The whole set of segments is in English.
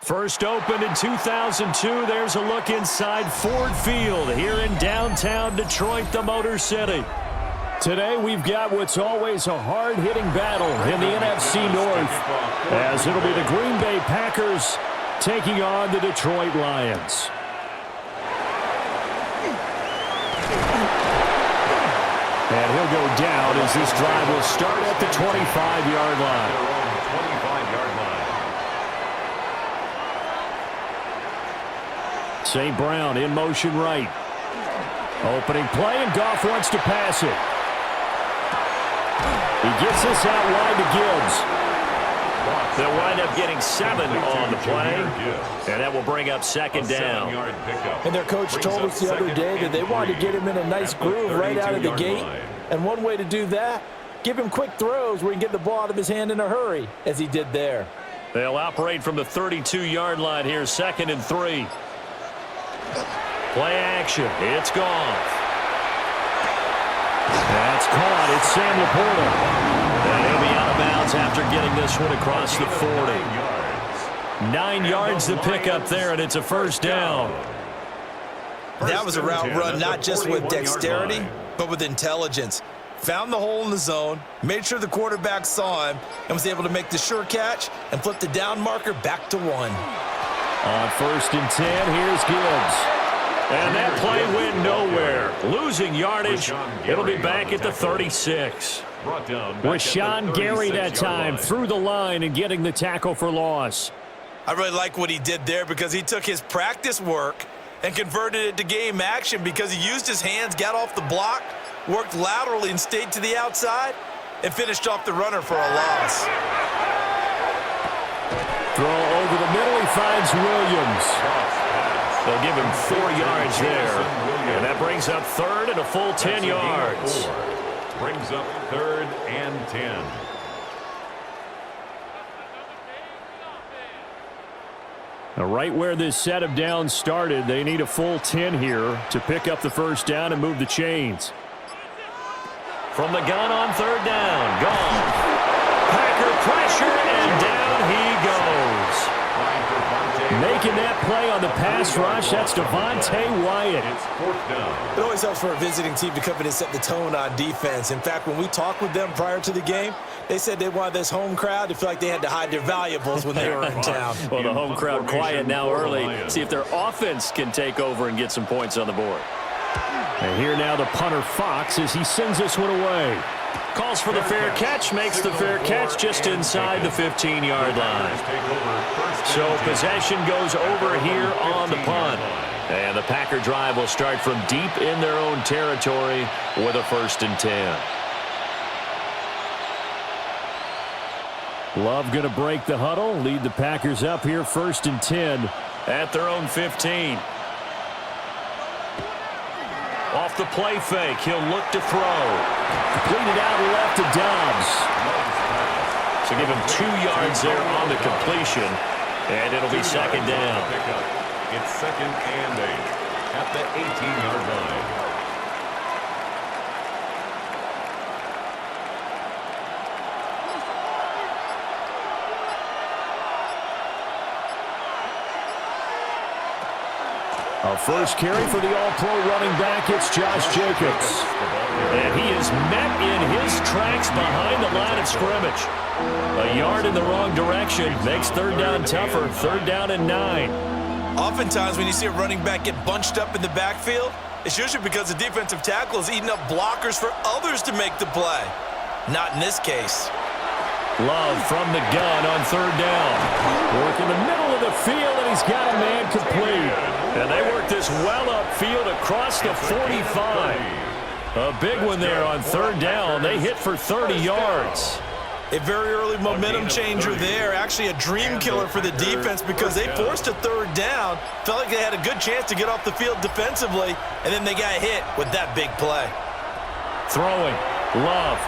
First opened in 2002. There's a look inside Ford Field here in downtown Detroit, the Motor City. Today we've got what's always a hard-hitting battle in the NFC North, as it'll be the Green Bay Packers taking on the Detroit Lions. And he'll go down as this drive will start at the 25-yard line. St. Brown in motion right. Opening play, and Goff wants to pass it. He gets this out wide to Gibbs. They'll wind up getting 7 on the play, and that will bring up second down. And their coach told us the other day that they wanted to get him in a nice groove right out of the gate. And one way to do that, give him quick throws where he can get the ball out of his hand in a hurry, as he did there. They'll operate from the 32-yard line here, 2nd and 3. Play action. It's gone. That's caught. It's Sam Laporta. And he'll be out of bounds after getting this one across the 40. 9 yards to pick up there, and it's a first down. That was a route run not just with dexterity, but with intelligence. Found the hole in the zone, made sure the quarterback saw him, and was able to make the sure catch and flip the down marker back to 1. On 1st and 10, here's Gibbs. And that play went nowhere. Losing yardage. It'll be back at the 36. Rashawn Gary that time through the line and getting the tackle for loss. I really like what he did there because he took his practice work and converted it to game action because he used his hands, got off the block, worked laterally and stayed to the outside, and finished off the runner for a loss. Throw over the middle, he finds Williams. They'll give him 4 yards there. And that brings up 3rd and a full 10 yards. Brings up 3rd and 10. Now, right where this set of downs started, they need a full 10 here to pick up the first down and move the chains. From the gun on 3rd down, gone. Packer pressure, and down he goes. Making that play on the pass rush, that's Devontae Wyatt. It always helps for a visiting team to come in and set the tone on defense. In fact, when we talked with them prior to the game, they said they wanted this home crowd to feel like they had to hide their valuables when they were in town. Well, the home crowd quiet now early. See if their offense can take over and get some points on the board. And here now the punter Fox as he sends this one away. Calls for the fair catch, makes the fair catch just inside the 15-yard line. So possession goes over here on the punt. And the Packer drive will start from deep in their own territory with a 1st and 10. Love going to break the huddle, lead the Packers up here 1st and 10 at their own 15. Off the play fake, he'll look to throw. Completed out left to Dobbs. So give him 2 yards there on the completion, and it'll be 2nd down. It's 2nd and 8 at the 18-yard line. A first carry for the all-pro running back, it's Josh Jacobs. And he is met in his tracks behind the line of scrimmage. A yard in the wrong direction makes 3rd down tougher, 3rd down and 9. Oftentimes when you see a running back get bunched up in the backfield, it's usually because the defensive tackle is eating up blockers for others to make the play. Not in this case. Love from the gun on 3rd down. Work in the middle of the field, and he's got a man complete. And they work this well upfield across the 45. A big one there on 3rd down. They hit for 30 yards. A very early momentum changer there. Actually a dream killer for the defense because they forced a 3rd down. Felt like they had a good chance to get off the field defensively, and then they got hit with that big play. Throwing. Love.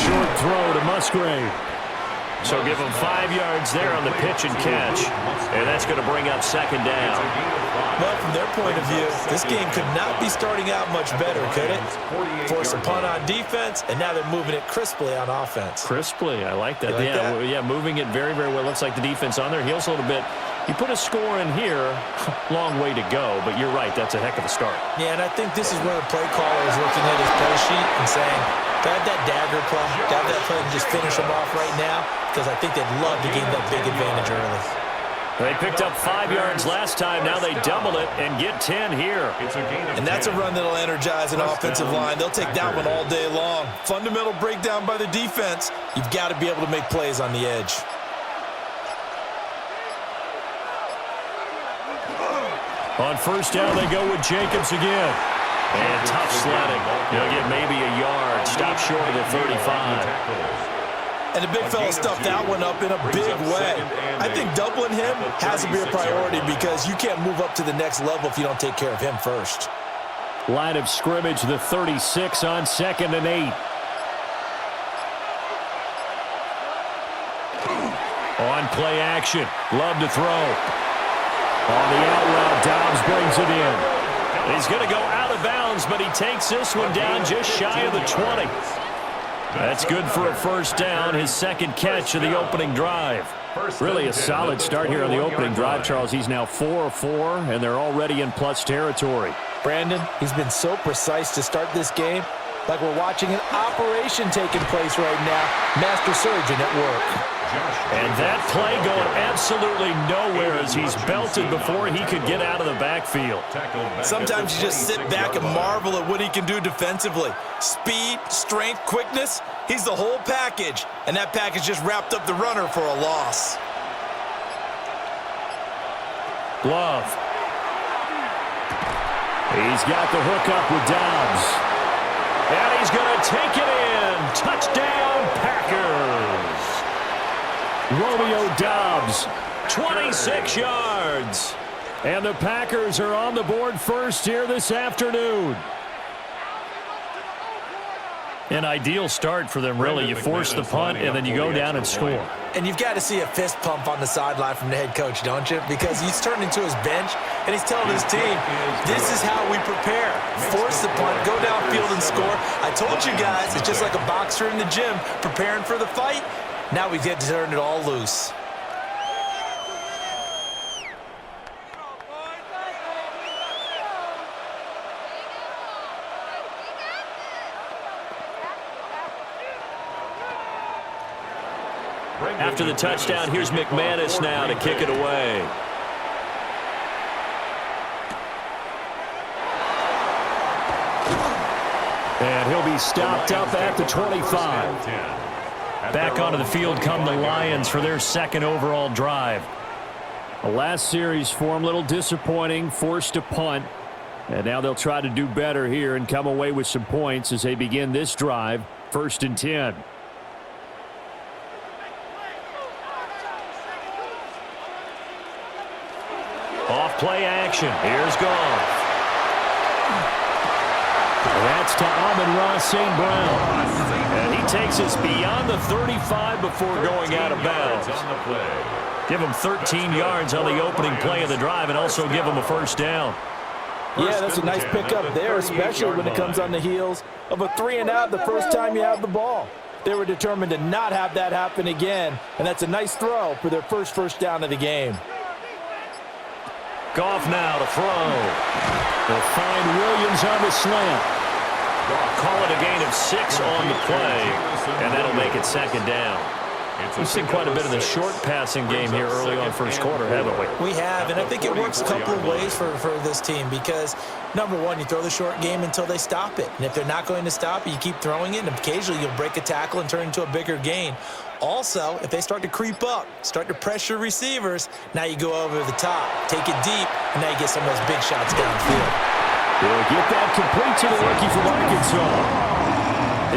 Short throw to Musgrave. So give them 5 yards there on the pitch and catch. And that's going to bring up second down. Well, from their point of view, this game could not be starting out much better, could it? Force a punt on defense, and now they're moving it crisply on offense. Crisply, I like that. You like that? Yeah, moving it very, very well. Looks like the defense on their heels a little bit. You put a score in here, long way to go, but you're right, that's a heck of a start. Yeah, and I think this is where the play caller is looking at his play sheet and saying, to have that dagger play, to have that play and just finish them off right now, because I think they'd love to gain that big advantage early. They picked up 5 yards last time. Now they double it and get 10 here. And that's a run that'll energize an offensive line. They'll take that one all day long. Fundamental breakdown by the defense. You've got to be able to make plays on the edge. On first down, they go with Jacobs again. And tough sledding. He'll get maybe a yard. Stop short of the 35. And the big fella stuffed that one up in a big way. I think doubling him has to be a priority because you can't move up to the next level if you don't take care of him first. Line of scrimmage, the 36 on 2nd and 8. On play action. Love to throw. On the out route, Dobbs brings it in. He's going to go out of bounds, but he takes this one down just shy of the 20. That's good for a first down, his second catch of the opening drive. Really a solid start here on the opening drive, Charles. He's now 4 of 4, and they're already in plus territory. Brandon, he's been so precise to start this game, like we're watching an operation taking place right now. Master surgeon at work. And that play going absolutely nowhere as he's belted before he could get out of the backfield. Sometimes you just sit back and marvel at what he can do defensively. Speed, strength, quickness, he's the whole package. And that package just wrapped up the runner for a loss. Glove. He's got the hook up with Dobbs. And he's going to take it in. Touchdown, Packers. Romeo Dobbs, 26 yards. And the Packers are on the board first here this afternoon. An ideal start for them, really. You force the punt, and then you go down and score. And you've got to see a fist pump on the sideline from the head coach, don't you? Because he's turned into his bench, and he's telling his team, this is how we prepare. Force the punt, go downfield and score. I told you guys, it's just like a boxer in the gym preparing for the fight. Now we get to turn it all loose. After the touchdown, here's McManus now to kick it away. And he'll be stopped up at the 25. Back onto the field come the Lions for their second overall drive. The last series for them, a little disappointing, forced a punt. And now they'll try to do better here and come away with some points as they begin this drive, 1st and 10. Off play action. Here's Goff. That's to Amon-Ra St. Brown. And he takes us beyond the 35 before going out of bounds. Give him 13 yards on the opening play of the drive and also give him a first down. Yeah, that's a nice pickup there, especially when it comes on the heels of a 3-and-out the first time you have the ball. They were determined to not have that happen again, and that's a nice throw for their first down of the game. Goff now to throw. They'll find Williams on the slant. Call it a gain of 6 on the play, and that'll make it second down. We've seen quite a bit of the short passing game here early on first quarter, haven't we? We have, and I think it works a couple of ways for this team because, number one, you throw the short game until they stop it. And if they're not going to stop it, you keep throwing it, and occasionally you'll break a tackle and turn it into a bigger gain. Also, if they start to creep up, start to pressure receivers, now you go over the top, take it deep, and now you get some of those big shots downfield. He'll get that complete to the rookie from Arkansas.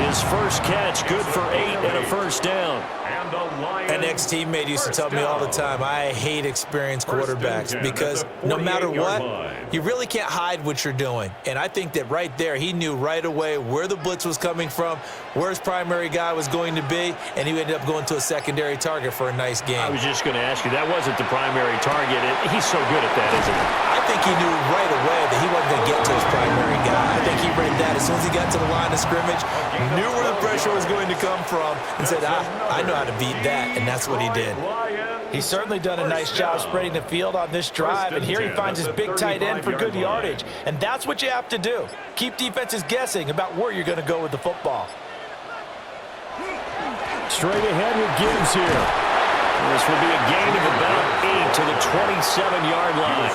His first catch, good for 8 and a first down. And the Lions. An ex-teammate used to tell me all the time, I hate experienced quarterbacks because no matter what, you really can't hide what you're doing. And I think that right there, he knew right away where the blitz was coming from, where his primary guy was going to be, and he ended up going to a secondary target for a nice game. I was just going to ask you, that wasn't the primary target. He's so good at that, isn't he? I think he knew right away that he wasn't going to get to his primary guy. I think he read that as soon as he got to the line of scrimmage, knew where the pressure was going to come from, and said, I know how to beat that, and that's what he did. He's certainly done a nice job spreading the field on this drive, and here he finds his big tight end for good yardage. And that's what you have to do. Keep defenses guessing about where you're going to go with the football. Straight ahead with Gibbs here. This will be a gain of about 8 to the 27-yard line.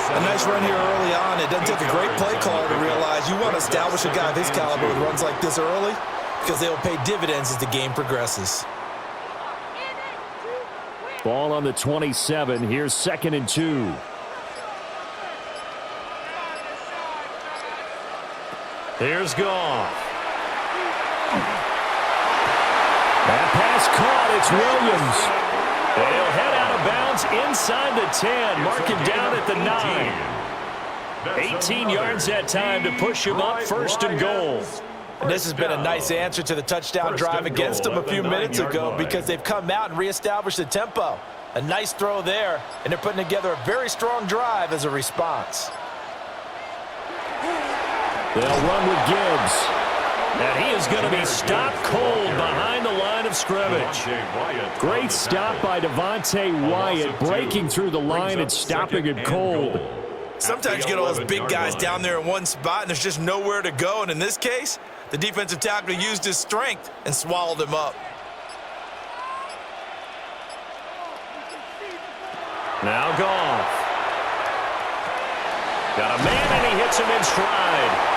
A nice run here early on. It doesn't take a great play caller to realize you want to establish a guy of his caliber with runs like this early because they will pay dividends as the game progresses. Ball on the 27. Here's 2nd and 2. Here's Goff. That pass caught. It's Williams. They'll head out of bounds inside the 10. Mark him down at the 9. 18 yards that time to push him up 1st and goal. And this has been a nice answer to the touchdown drive against them a few minutes ago because they've come out and reestablished the tempo. A nice throw there, and they're putting together a very strong drive as a response. They'll run with Gibbs. And he is going to be stopped cold behind the line of scrimmage. Great stop by Devontae Wyatt, breaking through the line and stopping it cold. Sometimes you get all those big guys down there in one spot, and there's just nowhere to go. And in this case, the defensive tackle used his strength and swallowed him up. Now Goff. Got a man, and he hits him in stride.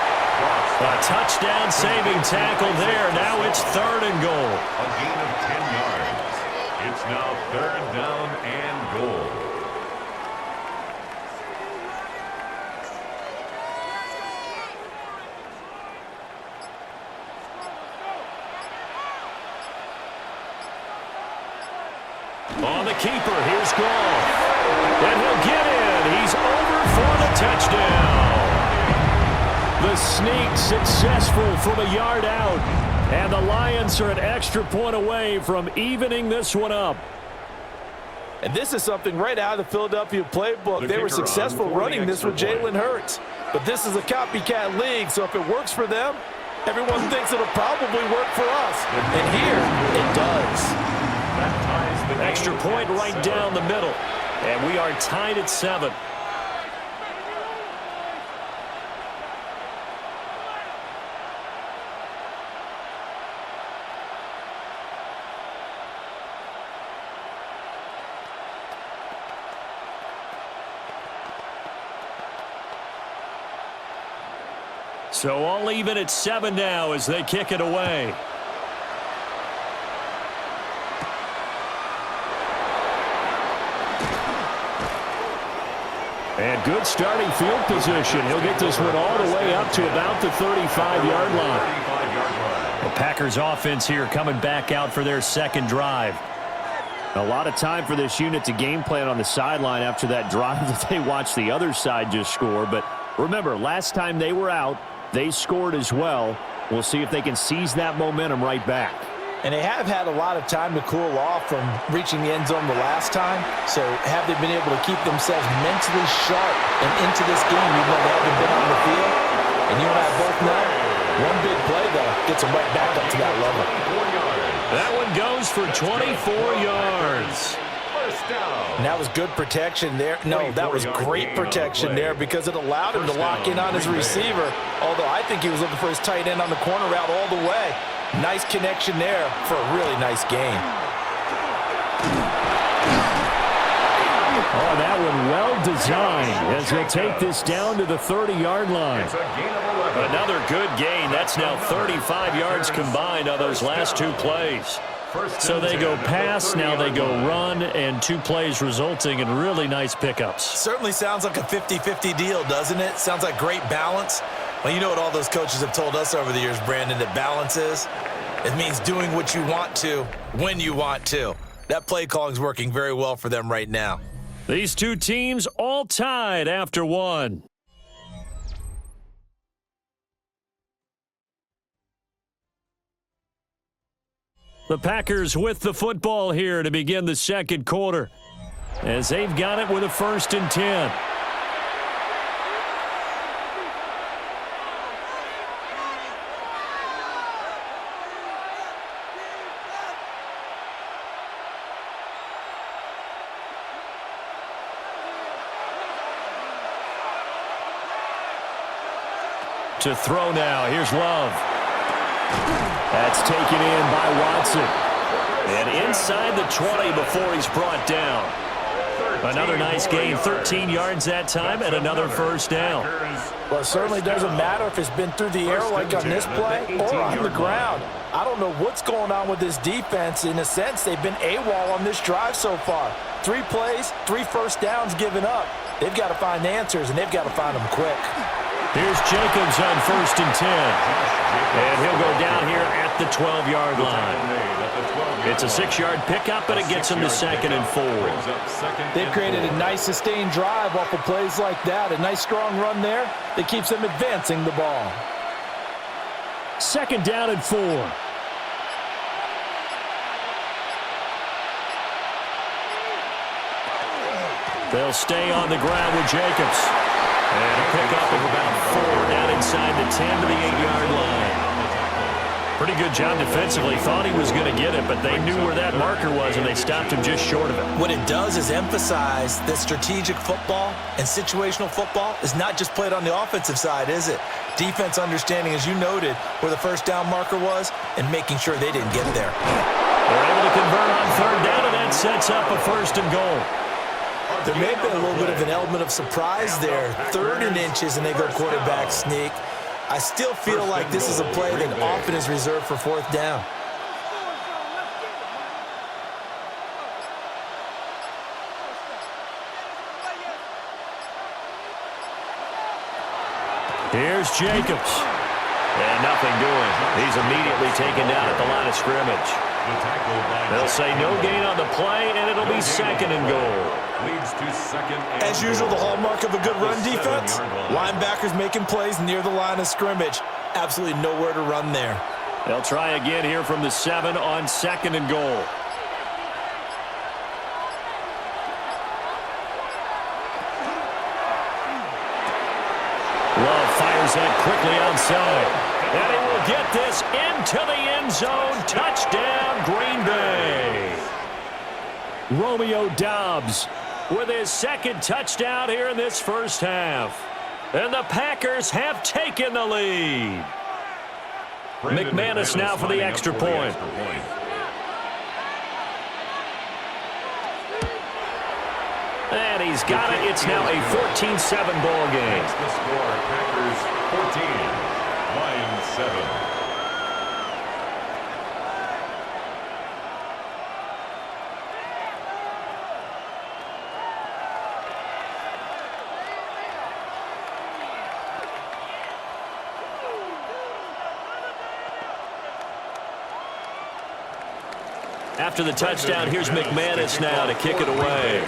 A touchdown-saving tackle there. Now it's 3rd and goal. A gain of 10 yards. It's now 3rd down and goal. On the keeper, here's Goff. And he'll get in. He's over for the touchdown. The sneak successful from a yard out. And the Lions are an extra point away from evening this one up. And this is something right out of the Philadelphia playbook. They were successful running this with Jalen Hurts. But this is a copycat league, so if it works for them, everyone thinks it'll probably work for us. And here, it does. Extra point right down the middle. And we are tied at 7. So all even at 7 now as they kick it away. And good starting field position. He'll get this one all the way up to about the 35-yard line. The Packers offense here coming back out for their 2nd drive. A lot of time for this unit to game plan on the sideline after that drive that they watched the other side just score. But remember, last time they were out, they scored as well. We'll see if they can seize that momentum right back. And they have had a lot of time to cool off from reaching the end zone the last time. So have they been able to keep themselves mentally sharp and into this game even though they haven't been on the field? And you and I both know, one big play, though, gets them right back up to that level. That one goes for 24 yards. And that was good protection there. No, that was great protection there because it allowed him to lock in on his receiver, although I think he was looking for his tight end on the corner route all the way. Nice connection there for a really nice gain. Oh, that one well designed as he'll take this down to the 30-yard line. Another good gain. That's now 35 yards combined on those last 2 plays. So they go pass, now they go run, and 2 plays resulting in really nice pickups. Certainly sounds like a 50-50 deal, doesn't it? Sounds like great balance. Well, you know what all those coaches have told us over the years, Brandon, that balance is? It means doing what you want to when you want to. That play calling is working very well for them right now. These two teams all tied after one. The Packers with the football here to begin the second quarter, as they've got it with a 1st and 10. To throw now. Here's Love. That's taken in by Watson. And inside the 20 before he's brought down. Another nice gain, 13 yards that time, and another 1st down. Well, it certainly doesn't matter if it's been through the air like on this play or on the ground. I don't know what's going on with this defense. In a sense, they've been AWOL on this drive so far. 3 plays, 3 first downs given up. They've got to find answers, and they've got to find them quick. Here's Jacobs on 1st and 10. And he'll go down here at the 12-yard line. It's a 6-yard pickup, but it gets him to 2nd and 4. They've created a nice sustained drive off of plays like that. A nice strong run there that keeps them advancing the ball. 2nd down and 4. They'll stay on the ground with Jacobs. And a pickup of about 4 down inside the 10 to the 8-yard line. Pretty good job defensively. Thought he was going to get it, but they knew where that marker was, and they stopped him just short of it. What it does is emphasize that strategic football and situational football is not just played on the offensive side, is it? Defense understanding, as you noted, where the 1st down marker was and making sure they didn't get there. They're able to convert on 3rd down, and that sets up a 1st and goal. There may have been a little bit of an element of surprise there. 3rd and inches, and they go quarterback sneak. I still feel like this is a play that often is reserved for 4th down. Here's Jacobs. And nothing doing. He's immediately taken down at the line of scrimmage. They'll say no gain on the play, and it'll be 2nd and goal. As usual, the hallmark of a good run defense, linebackers making plays near the line of scrimmage. Absolutely nowhere to run there. They'll try again here from the 7 on 2nd and goal. Love fires that quickly outside. And he will get this into the end zone. Touchdown, Green Bay. Romeo Doubs with his 2nd touchdown here in this 1st half. And the Packers have taken the lead. McManus now for the extra point. And he's got it. It's now a 14-7 ball game. That's the score. Packers 14, Lions 7. After the touchdown, here's McManus now to kick it away.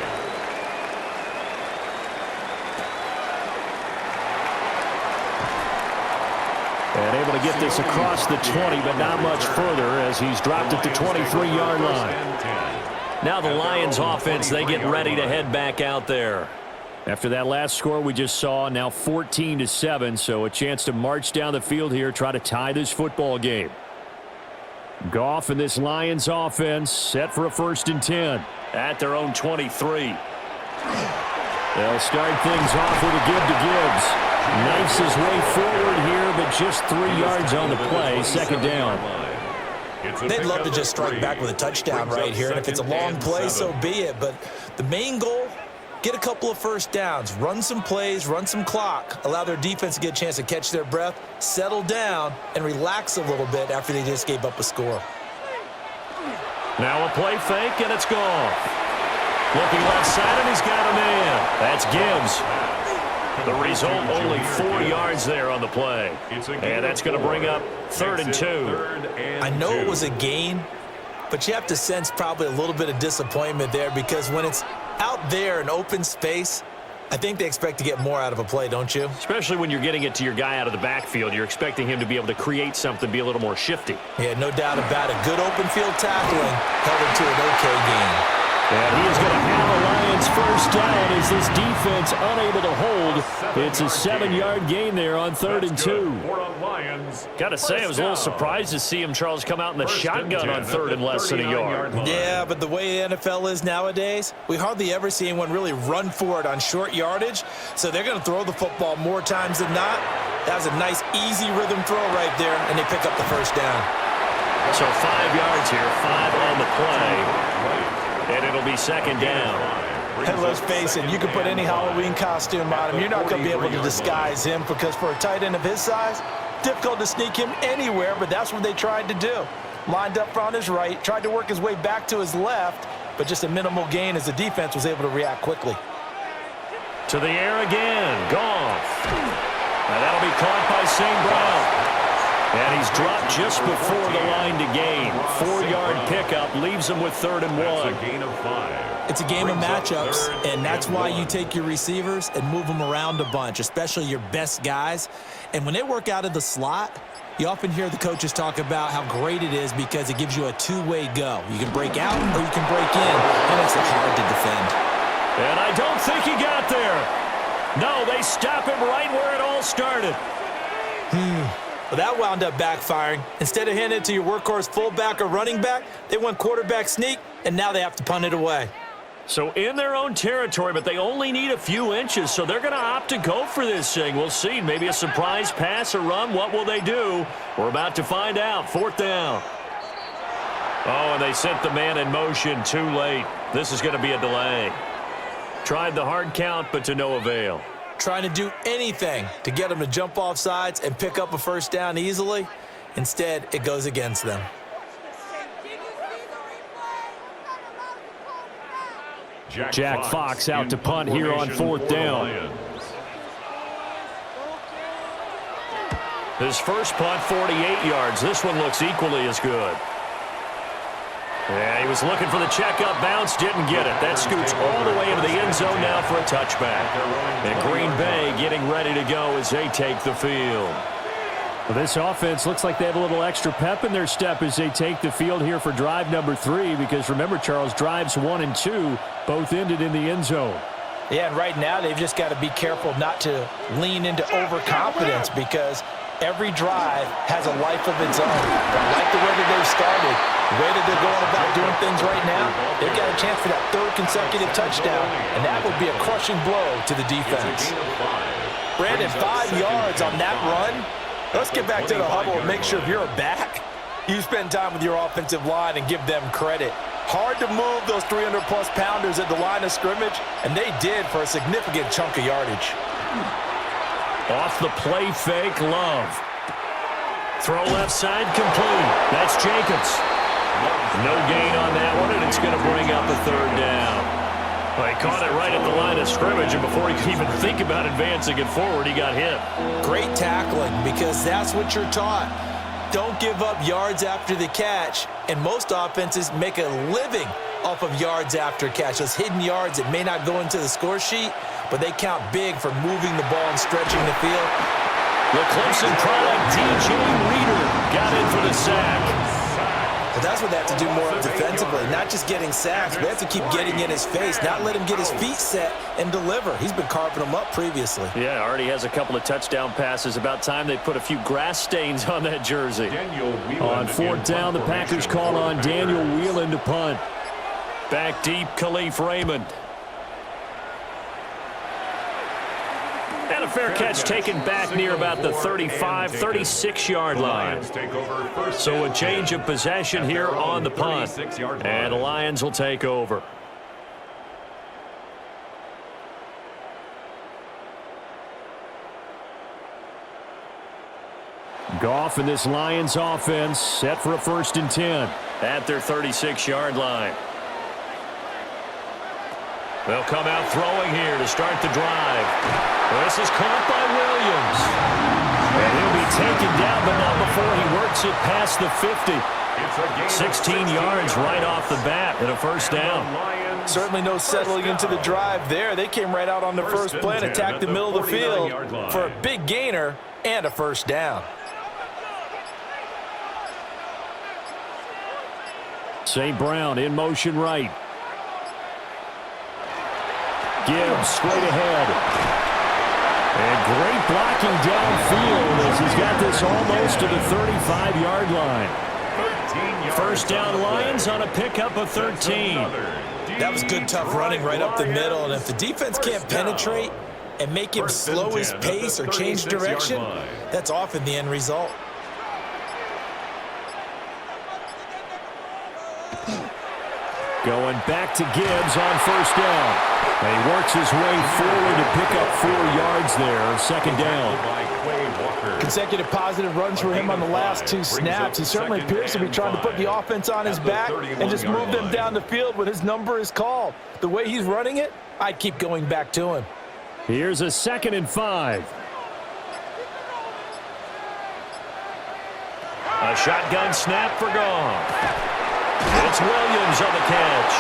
And able to get this across the 20, but not much further as he's dropped at the 23-yard line. Now the Lions offense, they get ready to head back out there. After that last score we just saw, now 14-7, so a chance to march down the field here, try to tie this football game. Goff and this Lions offense set for a 1st and 10 at their own 23. They'll start things off with a give to Gibbs. Knifes his way forward here, but just 3 yards on the play. 2nd down. They'd love to just strike back with a touchdown right here, and if it's a long play, so be it. But the main goal, get a couple of 1st downs, run some plays, run some clock, allow their defense to get a chance to catch their breath, settle down, and relax a little bit after they just gave up a score. Now a play fake, and it's gone. Looking left side, and he's got a man. That's Gibbs. The result, only 4 yards there on the play. And that's going to bring up 3rd and 2. I know it was a gain, but you have to sense probably a little bit of disappointment there because when it's out there in open space, I think they expect to get more out of a play, don't you? Especially when you're getting it to your guy out of the backfield. You're expecting him to be able to create something, be a little more shifty. Yeah, no doubt about it. Good open field tackling held him to an okay gain. And he is going to have a Lions first down as this defense unable to hold. It's a 7-yard gain there on 3rd and 2. Got to say, I was a little surprised to see him, Charles, come out in the shotgun on 3rd and less than a yard. Yeah, but the way the NFL is nowadays, we hardly ever see anyone really run for it on short yardage. So they're going to throw the football more times than not. That was a nice, easy rhythm throw right there, and they pick up the first down. So 5 yards here, 5 on the play. And it'll be 2nd down. Hey, let's face it, you can put any Halloween costume on him. You're not going to be able to disguise him because for a tight end of his size, difficult to sneak him anywhere, but that's what they tried to do. Lined up on his right, tried to work his way back to his left, but just a minimal gain as the defense was able to react quickly. To the air again, Goff. Now that'll be caught by St. Brown. And he's dropped just before the line to gain. 4-yard pickup leaves him with 3rd and 1. It's a game of matchups, and that's why you take your receivers and move them around a bunch, especially your best guys. And when they work out of the slot, you often hear the coaches talk about how great it is because it gives you a two-way go. You can break out or you can break in, and it's hard to defend. And I don't think he got there. No, they stop him right where it all started. Well, that wound up backfiring. Instead of handing it to your workhorse fullback or running back, they went quarterback sneak, and now they have to punt it away. So in their own territory, but they only need a few inches, so they're going to opt to go for this thing. We'll see. Maybe a surprise pass or run. What will they do? We're about to find out. 4th down. Oh, and they sent the man in motion too late. This is going to be a delay. Tried the hard count, but to no avail. Trying to do anything to get them to jump off sides and pick up a first down easily. Instead, it goes against them. Jack Fox out to punt here on 4th down. His first punt, 48 yards. This one looks equally as good. Yeah, he was looking for the checkup bounce, didn't get it. That scoots all the way into the end zone now for a touchback. And Green Bay getting ready to go as they take the field. Well, this offense looks like they have a little extra pep in their step as they take the field here for drive number 3 because remember, Charles, drives 1 and 2 both ended in the end zone. Yeah, and right now they've just got to be careful not to lean into overconfidence because every drive has a life of its own. I like the way that they've started. The way that they're going about doing things right now, they've got a chance for that 3rd consecutive touchdown, and that would be a crushing blow to the defense. Brandon, 5 yards on that run. Let's get back to the huddle and make sure if you're a back, you spend time with your offensive line and give them credit. Hard to move those 300-plus pounders at the line of scrimmage, and they did for a significant chunk of yardage. Off the play fake, Love. Throw left side complete. That's Jacobs. No gain on that one, and it's going to bring up a 3rd down. Well, he caught it right at the line of scrimmage, and before he could even think about advancing it forward, he got hit. Great tackling because that's what you're taught. Don't give up yards after the catch, and most offenses make a living off of yards after catch. Those hidden yards that may not go into the score sheet, but they count big for moving the ball and stretching the field. The Clemson product, DJ Reader, got in for the sack. But that's what they have to do more of defensively, not just getting sacks, but they have to keep getting in his face, not let him get his feet set and deliver. He's been carving them up previously. Yeah, already has a couple of touchdown passes. About time they put a few grass stains on that jersey. On 4th down, the Packers call on Daniel Whelan to punt. Back deep, Khalif Raymond. And a fair catch taken back near about the 35, 36-yard line. So a change of possession here on the punt. And the Lions will take over. Goff and this Lions offense set for a 1st and 10 at their 36-yard line. They'll come out throwing here to start the drive. This is caught by Williams. And he'll be taken down, but not before he works it past the 50. 16 yards right off the bat and a first down. Certainly no settling into the drive there. They came right out on the first play and attacked the middle of the field for a big gainer and a first down. St. Brown in motion right. Gibbs straight ahead. And great blocking downfield as he's got this almost to the 35-yard line. First down Lions on a pickup of 13. That was good, tough running right up the middle. And if the defense can't penetrate and make him slow his pace or change direction, that's often the end result. Going back to Gibbs on first down. And he works his way forward to pick up 4 yards there. Second down. Consecutive positive runs for him on the last 2 snaps. He certainly appears to be trying to put the offense on his back and just move them down the field when his number is called. The way he's running it, I'd keep going back to him. Here's a 2nd and 5. A shotgun snap for Goff. It's Williams on the catch.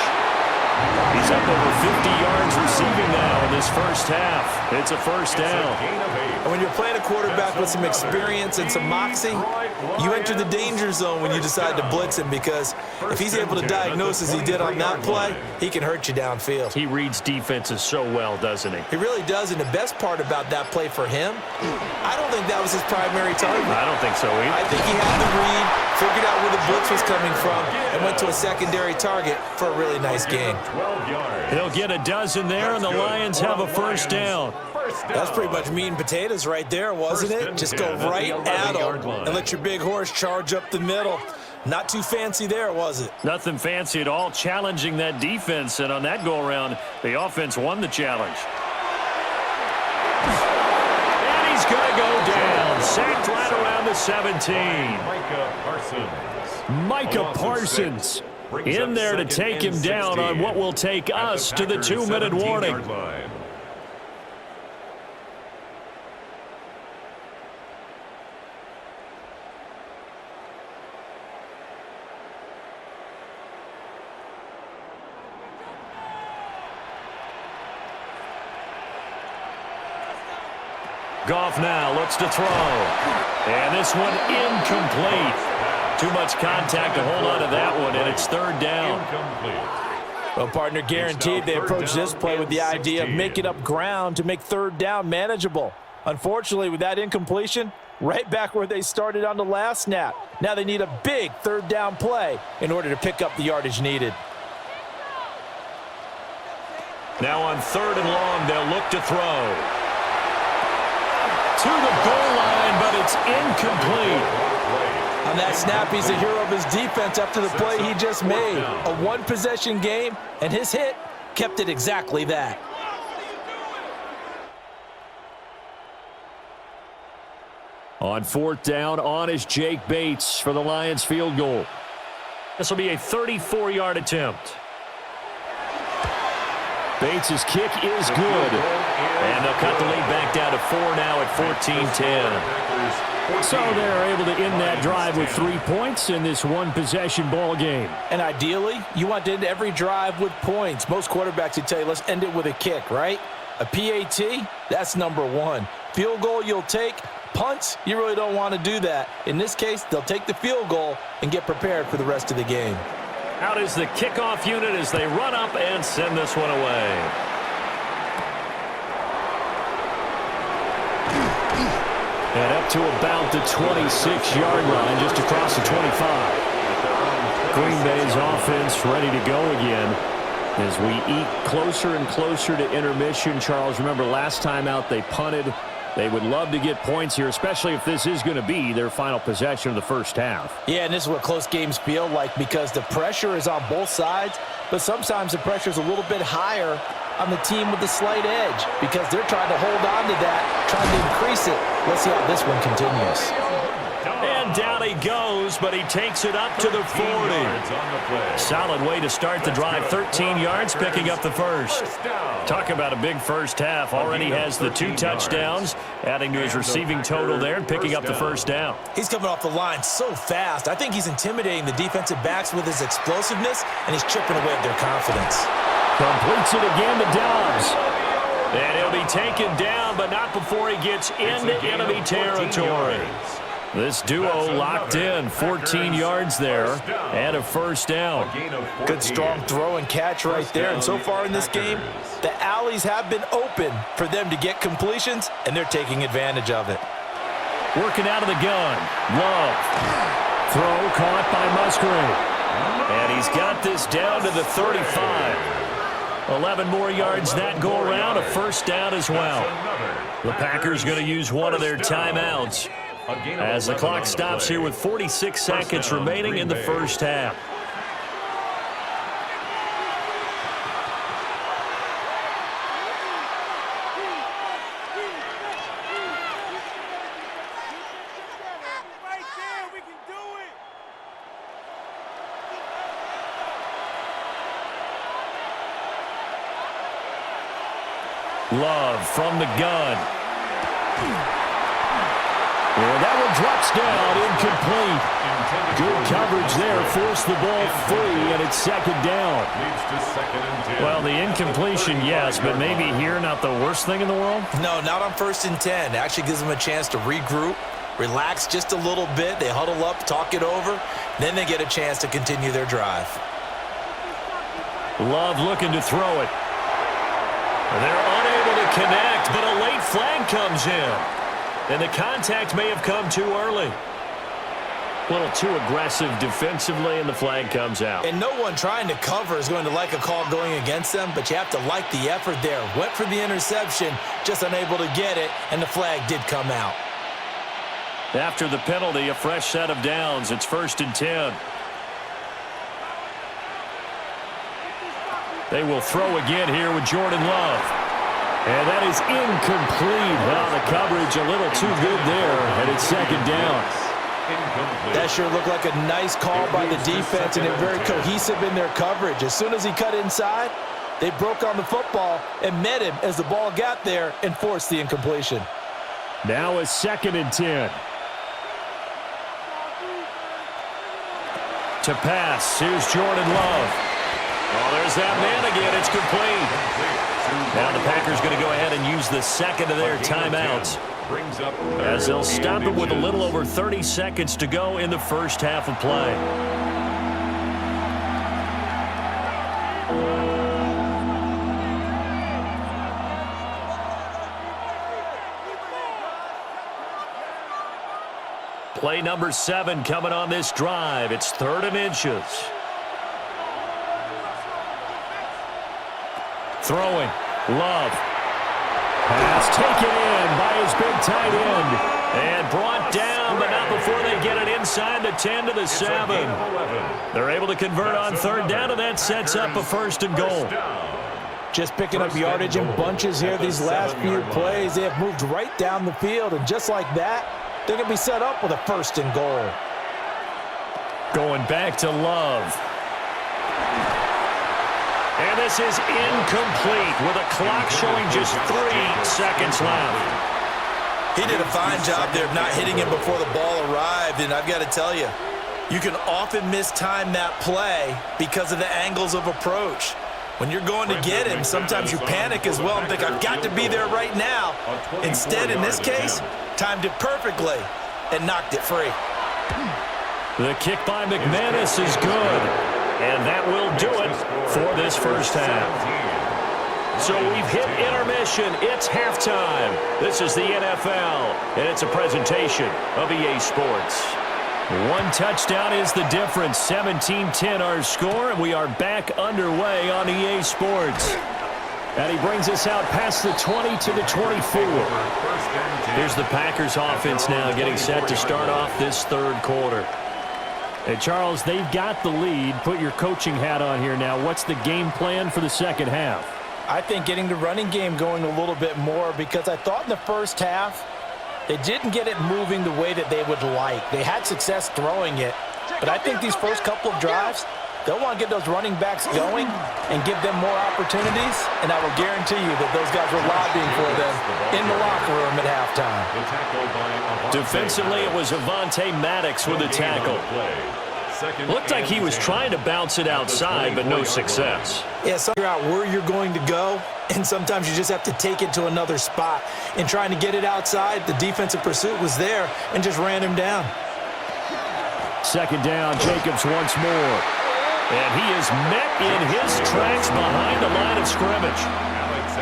He's up over 50 yards receiving now in this first half. It's a first down. And when you're playing a quarterback with some experience and some moxie, you enter the danger zone when you decide to blitz him, because if he's able to diagnose as he did on that play, he can hurt you downfield. He reads defenses so well, doesn't he? He really does, and the best part about that play for him, I don't think that was his primary target. I don't think so either. I think he had the read, figured out where the blitz was coming from, and went to a secondary target for a really nice gain. He'll get a dozen there, and the Lions have a first down. That's pretty much meat and potatoes right there, wasn't it? Just go right at him and let your big horse charge up the middle. Not too fancy there, was it? Nothing fancy at all, challenging that defense, and on that go-around, the offense won the challenge. And he's going to go down, sacked right around the 17. Micah Parsons in there to take him down on what will take us to the 2-minute warning. Goff now looks to throw. And this one incomplete. Too much contact to hold on to that one, and it's third down. Well, partner, guaranteed they approach this play with the idea of making up ground to make third down manageable. Unfortunately, with that incompletion, right back where they started on the last snap. Now they need a big third down play in order to pick up the yardage needed. Now on 3rd and long, they'll look to throw. To the goal line, but it's incomplete. On that snap, he's a hero of his defense after the play he just made. A one-possession game, and his hit kept it exactly that. On 4th down, on is Jake Bates for the Lions field goal. This will be a 34-yard attempt. Bates' kick is good. And they'll cut the lead back down to 4 now at 14-10. So they're able to end that drive with 3 points in this one-possession ball game. And ideally, you want to end every drive with points. Most quarterbacks would tell you, let's end it with a kick, right? A PAT, that's number 1. Field goal you'll take. Punts, you really don't want to do that. In this case, they'll take the field goal and get prepared for the rest of the game. Out is the kickoff unit as they run up and send this one away. And up to about the 26-yard line, just across the 25. Green Bay's offense ready to go again as we eat closer and closer to intermission. Charles, remember last time out they punted. They would love to get points here, especially if this is going to be their final possession of the first half. Yeah, and this is what close games feel like because the pressure is on both sides, but sometimes the pressure is a little bit higher on the team with the slight edge because they're trying to hold on to that, trying to increase it. Let's see how this one continues. And down he goes, but he takes it up to the 40. Solid way to start the drive. 13 yards, picking up the first. Talk about a big first half. Already has the 2 touchdowns, adding to his receiving total there and picking up the first down. He's coming off the line so fast. I think he's intimidating the defensive backs with his explosiveness, and he's chipping away at their confidence. Completes it again to Dobbs. And he'll be taken down, but not before he gets into enemy territory. This duo locked in, 14 yards there, and a first down. Good strong throw and catch right there. And so far in this game, the alleys have been open for them to get completions, and they're taking advantage of it. Working out of the gun. Love. Throw caught by Musgrave. And he's got this down to the 35. 11 more yards that go around, a first down as well. The Packers going to use one of their timeouts as the clock stops here with 46 seconds remaining in the first half. Love from the gun. Well, that one drops down, incomplete. Good coverage there, forced the ball free, and it's second down. Well, the incompletion, yes, but maybe here not the worst thing in the world? No, not on 1st and 10. Actually gives them a chance to regroup, relax just a little bit. They huddle up, talk it over, then they get a chance to continue their drive. Love looking to throw it. They're unable to connect, but a late flag comes in. And the contact may have come too early. A little too aggressive defensively, and the flag comes out. And no one trying to cover is going to like a call going against them, but you have to like the effort there. Went for the interception, just unable to get it, and the flag did come out. After the penalty, a fresh set of downs. It's 1st and 10. They will throw again here with Jordan Love. And that is incomplete. Well, the coverage a little too good there, and it's second down. That sure looked like a nice call by the defense, and they're very cohesive in their coverage. As soon as he cut inside, they broke on the football and met him as the ball got there and forced the incompletion. Now a 2nd and 10. To pass, here's Jordan Love. Oh, there's that man again. It's complete. Now the Packers going to go ahead and use the second of their timeouts as they'll stop it with a little over 30 seconds to go in the first half of play. Play number 7 coming on this drive. It's 3rd and inches. Throwing. Love. Pass taken in by his big tight end. And brought down, but not before they get it inside the 10 to the 7. They're able to convert on 3rd down, and that sets up a 1st and goal. Just picking up yardage in bunches here these last few plays. They have moved right down the field, and just like that, they're going to be set up with a 1st and goal. Going back to Love. And this is incomplete with a clock showing just 3 seconds left. He did a fine job there of not hitting him before the ball arrived, and I've got to tell you, you can often mistime that play because of the angles of approach. When you're going to get him, sometimes you panic as well and think, I've got to be there right now. Instead, in this case, timed it perfectly and knocked it free. The kick by McManus is good. And that will do it for this first half. So we've hit intermission. It's halftime. This is the NFL, and it's a presentation of EA Sports. 1 touchdown is the difference. 17-10 our score, and we are back underway on EA Sports. And he brings us out past the 20 to the 24. Here's the Packers offense now getting set to start off this 3rd quarter. Hey, Charles, they've got the lead. Put your coaching hat on here now. What's the game plan for the second half? I think getting the running game going a little bit more, because I thought in the first half They didn't get it moving the way that they would like. They had success throwing it, but I think these first couple of drives, they'll want to get those running backs going and give them more opportunities, and I will guarantee you that those guys were lobbying for them in the locker room at halftime. Defensively, it was Avonte Maddox with a tackle. Looked like he was trying to bounce it outside, but no success. Yeah, so figure out where you're going to go, and sometimes you just have to take it to another spot. In trying to get it outside, the defensive pursuit was there and just ran him down. Second down, Jacobs once more. And he is met in his tracks behind the line of scrimmage.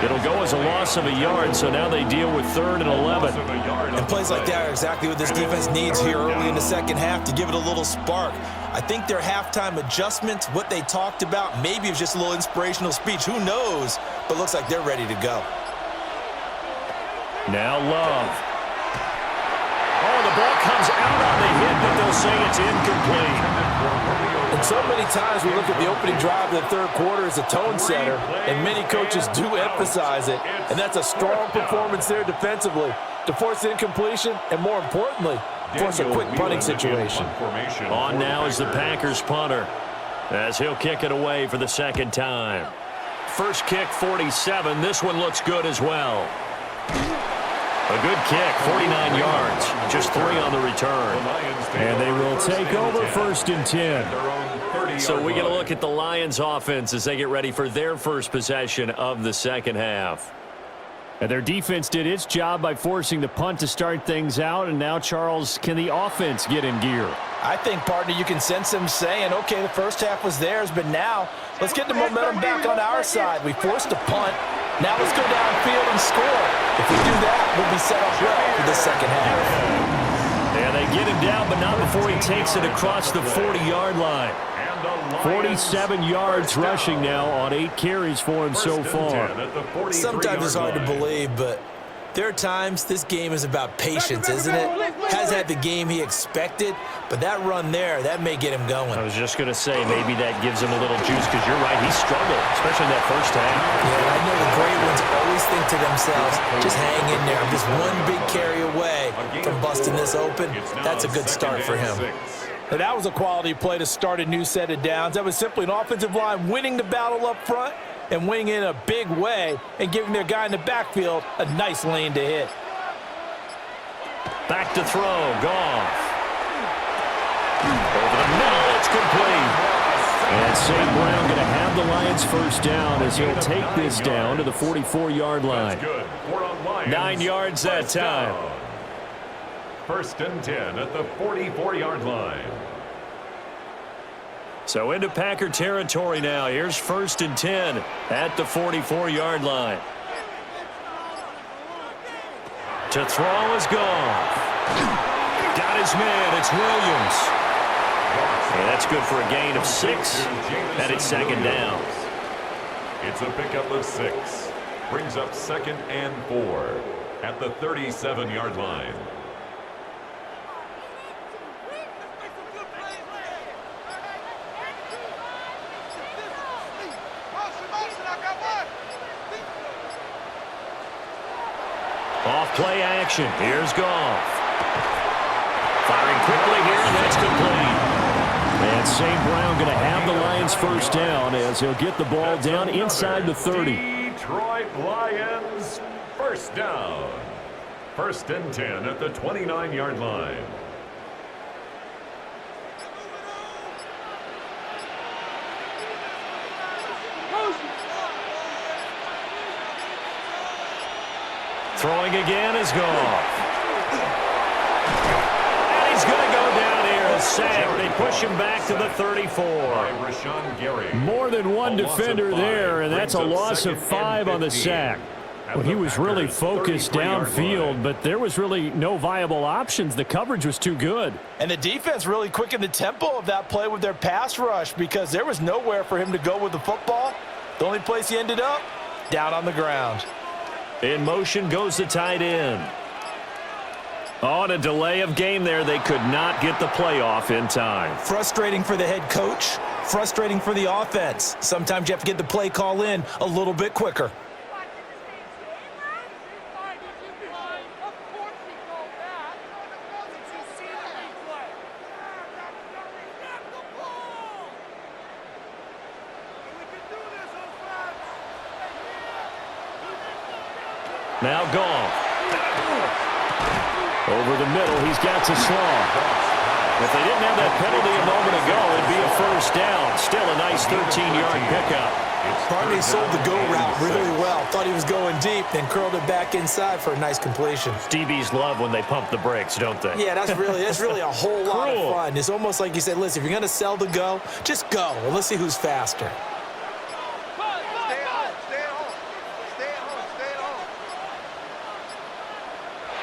It'll go as a loss of a yard, so now they deal with 3rd and 11. And plays like that are exactly what this defense needs here early in the second half to give it a little spark. I think their halftime adjustments, what they talked about, maybe it was just a little inspirational speech. Who knows? But looks like they're ready to go. Now Love. Oh, the ball comes out on the hit, but they'll say it's incomplete. And so many times we look at the opening drive of the third quarter as a tone setter, and many coaches do emphasize it. And that's a strong performance there defensively to force incompletion and, more importantly, force a quick punting situation. On now is the Packers punter as he'll kick it away for the second time. First kick, 47. This one looks good as well. A good kick, 49 yards, just 3 on the return. And they will take over 1st and 10. So we get a look at the Lions offense as they get ready for their first possession of the second half. And their defense did its job by forcing the punt to start things out. And now, Charles, can the offense get in gear? I think, partner, you can sense them saying, okay, the first half was theirs, but now let's get the momentum back on our side. We forced a punt. Now let's go downfield and score. If we do that, we'll be set up well for the second half. And they get him down, but not before he takes it across the 40-yard line. 47 yards rushing now on 8 carries for him so far. Sometimes it's hard to believe, but there are times this game is about patience, isn't it? Has had the game he expected, but that run there, that may get him going. I was just going to say, maybe that gives him a little juice, because you're right, he struggled, especially in that first half. Yeah, I know the great ones always think to themselves, just hang in there. I'm just one big carry away from busting this open. That's a good start for him. And that was a quality play to start a new set of downs. That was simply an offensive line winning the battle up front and winning in a big way and giving their guy in the backfield a nice lane to hit. Back to throw, Goff. Over the middle, it's complete. And St. Brown going to have the Lions first down as he'll take this down to the 44-yard line. 9 yards that time. 1st and 10 at the 44-yard line. So into Packer territory now. Here's 1st and 10 at the 44-yard line. To throw is Goff. Got his man. It's Williams. And that's good for a gain of 6. And it's 2nd down. It's a pickup of 6. Brings up 2nd and 4 at the 37-yard line. Off play action. Here's Goff. Firing quickly here, and that's complete. And St. Brown going to have the Lions first down as he'll get the ball down inside the 30. Detroit Lions first down. 1st and 10 at the 29-yard line. Throwing again is Goff. And he's going to go down here. A sack. They push him back to the 34. More than one defender there, and that's a loss of 5 on the sack. Well, he was really focused downfield, but there was really no viable options. The coverage was too good. And the defense really quickened the tempo of that play with their pass rush because there was nowhere for him to go with the football. The only place he ended up, down on the ground. In motion goes the tight end. On a delay of game there, they could not get the play off in time. Frustrating for the head coach, frustrating for the offense. Sometimes you have to get the play call in a little bit quicker. Now Goff. Over the middle, he's got to Slaw. If they didn't have that penalty a moment ago, it'd be a first down. Still a nice 13-yard pickup. Barney sold the go route really well. Thought he was going deep, then curled it back inside for a nice completion. DBs love when they pump the brakes, don't they? Yeah, that's really a whole lot of fun. It's almost like you said, listen, if you're going to sell the go, just go, and let's see who's faster.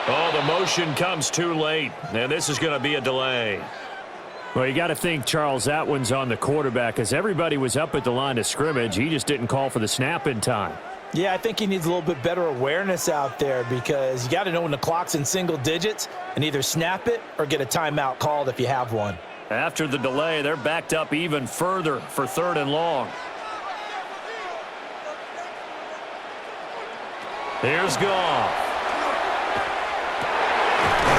Oh, the motion comes too late, and this is going to be a delay. Well, you got to think, Charles, that one's on the quarterback, as everybody was up at the line of scrimmage. He just didn't call for the snap in time. Yeah, I think he needs a little bit better awareness out there, because you got to know when the clock's in single digits and either snap it or get a timeout called if you have one. After the delay, they're backed up even further for 3rd and long. Here's Goff.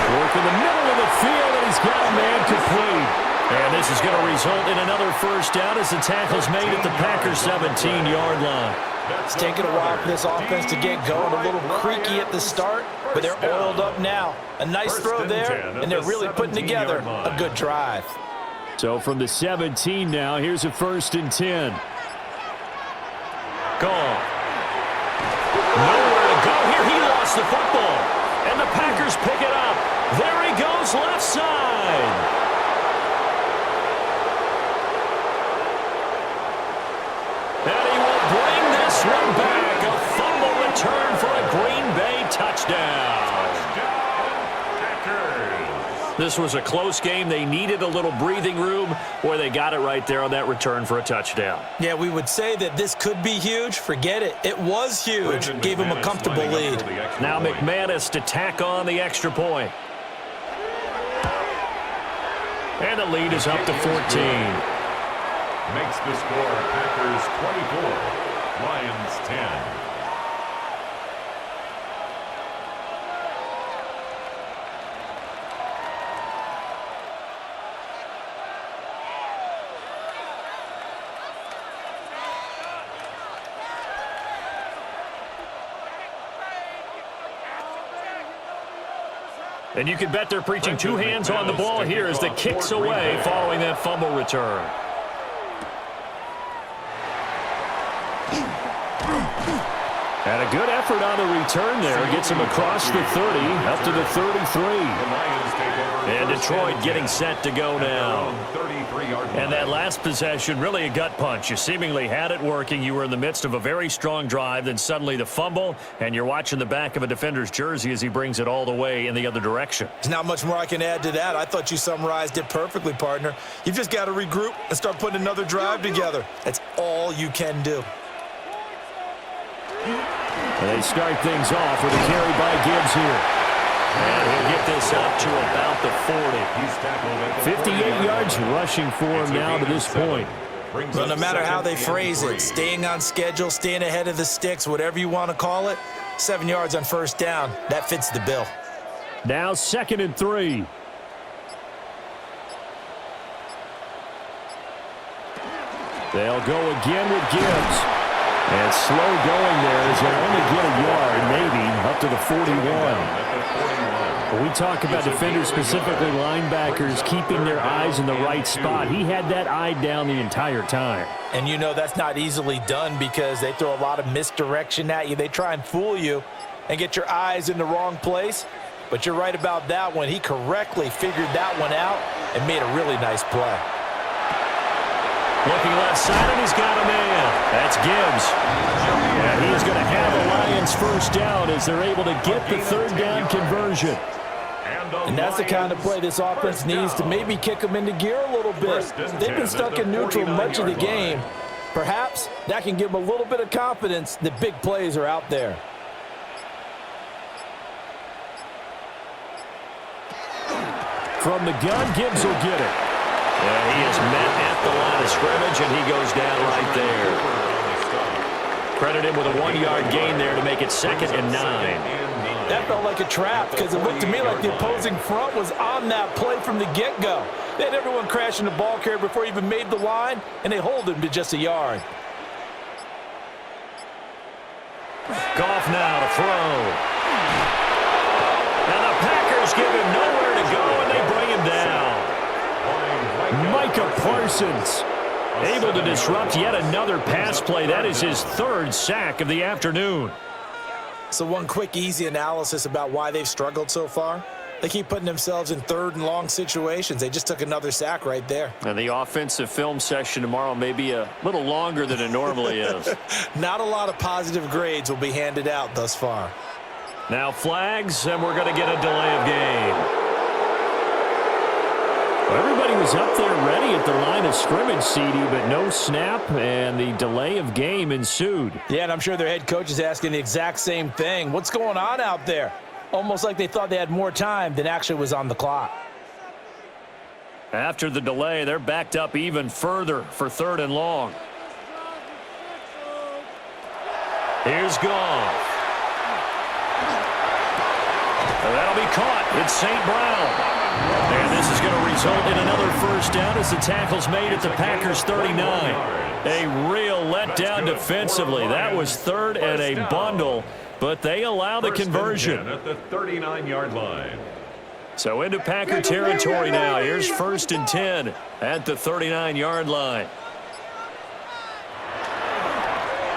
Work in the middle of the field, and he's got a man complete. And this is going to result in another first down as the tackle's made at the Packers' 17-yard line. It's taken a while for this offense to get going. A little creaky at the start, but they're oiled up now. A nice throw there, and they're really putting together a good drive. So from the 17 now, here's a 1st and 10. Goff. Nowhere to go here. He lost the football. And the Packers pick it up. There he goes, left side. And he will bring this one back. A fumble return for a Green Bay touchdown. This was a close game. They needed a little breathing room. Boy, they got it right there on that return for a touchdown. Yeah, we would say that this could be huge. Forget it. It was huge. Gave him a comfortable lead. Now McManus to tack on the extra point. And the lead is up to 14. Makes the score Packers 24, Lions 10. And you can bet they're preaching two hands on the ball here as the kick's away following that fumble return. And a good effort on the return there. Gets him across the 30, up to the 33. And Detroit getting set to go now. And that last possession, really a gut punch. You seemingly had it working. You were in the midst of a very strong drive. Then suddenly the fumble, and you're watching the back of a defender's jersey as he brings it all the way in the other direction. There's not much more I can add to that. I thought you summarized it perfectly, partner. You've just got to regroup and start putting another drive together. That's all you can do. And they start things off with a carry by Gibbs here. And he'll get this up to about the 40. 58 yards rushing for him now to this point. Well, no matter how they phrase it, staying on schedule, staying ahead of the sticks, whatever you want to call it, 7 yards on first down, that fits the bill. Now 2nd and 3. They'll go again with Gibbs. And slow going there as they only get a yard, maybe, up to the 41. When we talk about defenders, specifically linebackers, keeping their eyes in the right spot, he had that eye down the entire time. And you know that's not easily done because they throw a lot of misdirection at you. They try and fool you and get your eyes in the wrong place. But you're right about that one. He correctly figured that one out and made a really nice play. Looking left side, and he's got a man. That's Gibbs. And he's going to have a Lions first down as they're able to get the 3rd down conversion. And that's the kind of play this offense needs to maybe kick them into gear a little bit. They've been stuck in neutral much of the game. Perhaps that can give them a little bit of confidence that big plays are out there. From the gun, Gibbs will get it. And he is met at the line of scrimmage, and he goes down right there. Credit him with a 1-yard gain there to make it 2nd and 9. That felt like a trap because it looked to me like the opposing front was on that play from the get-go. They had everyone crashing the ball carrier before he even made the line, and they hold him to just a yard. Goff now to throw. And the Packers give him nowhere to go, and they bring him down. Micah Parsons able to disrupt yet another pass play. That is his third sack of the afternoon. So one quick, easy analysis about why they've struggled so far. They keep putting themselves in third and long situations. They just took another sack right there. And the offensive film session tomorrow may be a little longer than it normally is. Not a lot of positive grades will be handed out thus far. Now flags, and we're going to get a delay of game. Well, everybody was up there ready at the line of scrimmage, CD, but no snap, and the delay of game ensued. Yeah, and I'm sure their head coach is asking the exact same thing. What's going on out there? Almost like they thought they had more time than actually was on the clock. After the delay, they're backed up even further for third and long. Here's Goff. That'll be caught. It's St. Brown. And this is going to result in another first down as the tackle's made at the Packers' 39. A real letdown defensively. That was third and a bundle, but they allow the conversion. At the 39-yard line. So into Packer territory now. Here's 1st and 10 at the 39-yard line.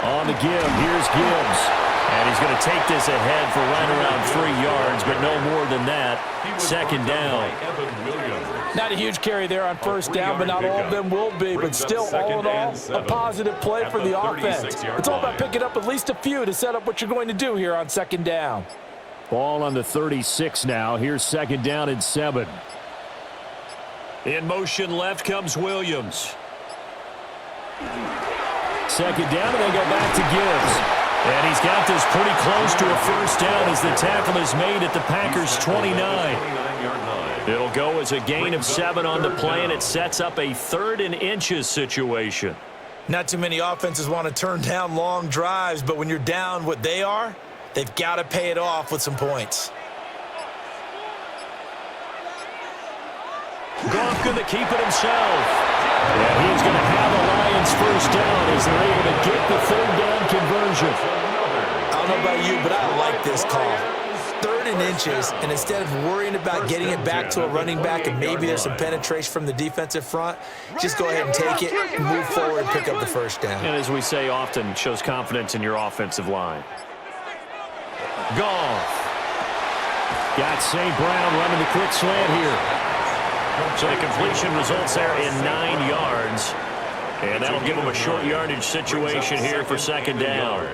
On the give, here's Gibbs. And he's going to take this ahead for right around 3 yards, but no more than that. Second down. Not a huge carry there on first down, but not all of them will be. But still, all in all, a positive play for the offense. It's all about picking up at least a few to set up what you're going to do here on second down. Ball on the 36 now. Here's second down and 7. In motion left comes Williams. Second down, and they go back to Gibbs. And he's got this pretty close to a first down as the tackle is made at the Packers' 29. It'll go as a gain of 7 on the play, and it sets up a 3rd and inches situation. Not too many offenses want to turn down long drives, but when you're down what they are, they've got to pay it off with some points. Goff going to keep it himself. And he's going to have a Lions first down as they're able to get the 3rd down conversion. I don't know about you, but I like this call. 3rd and inches, and instead of worrying about getting it back to a running back and maybe there's some penetration from the defensive front, just go ahead and take it, move forward, and pick up the first down. And as we say often, shows confidence in your offensive line. Goff. Got St. Brown running the quick slant here. So the completion results there in 9 yards. And that'll give them a short yardage situation here for second down.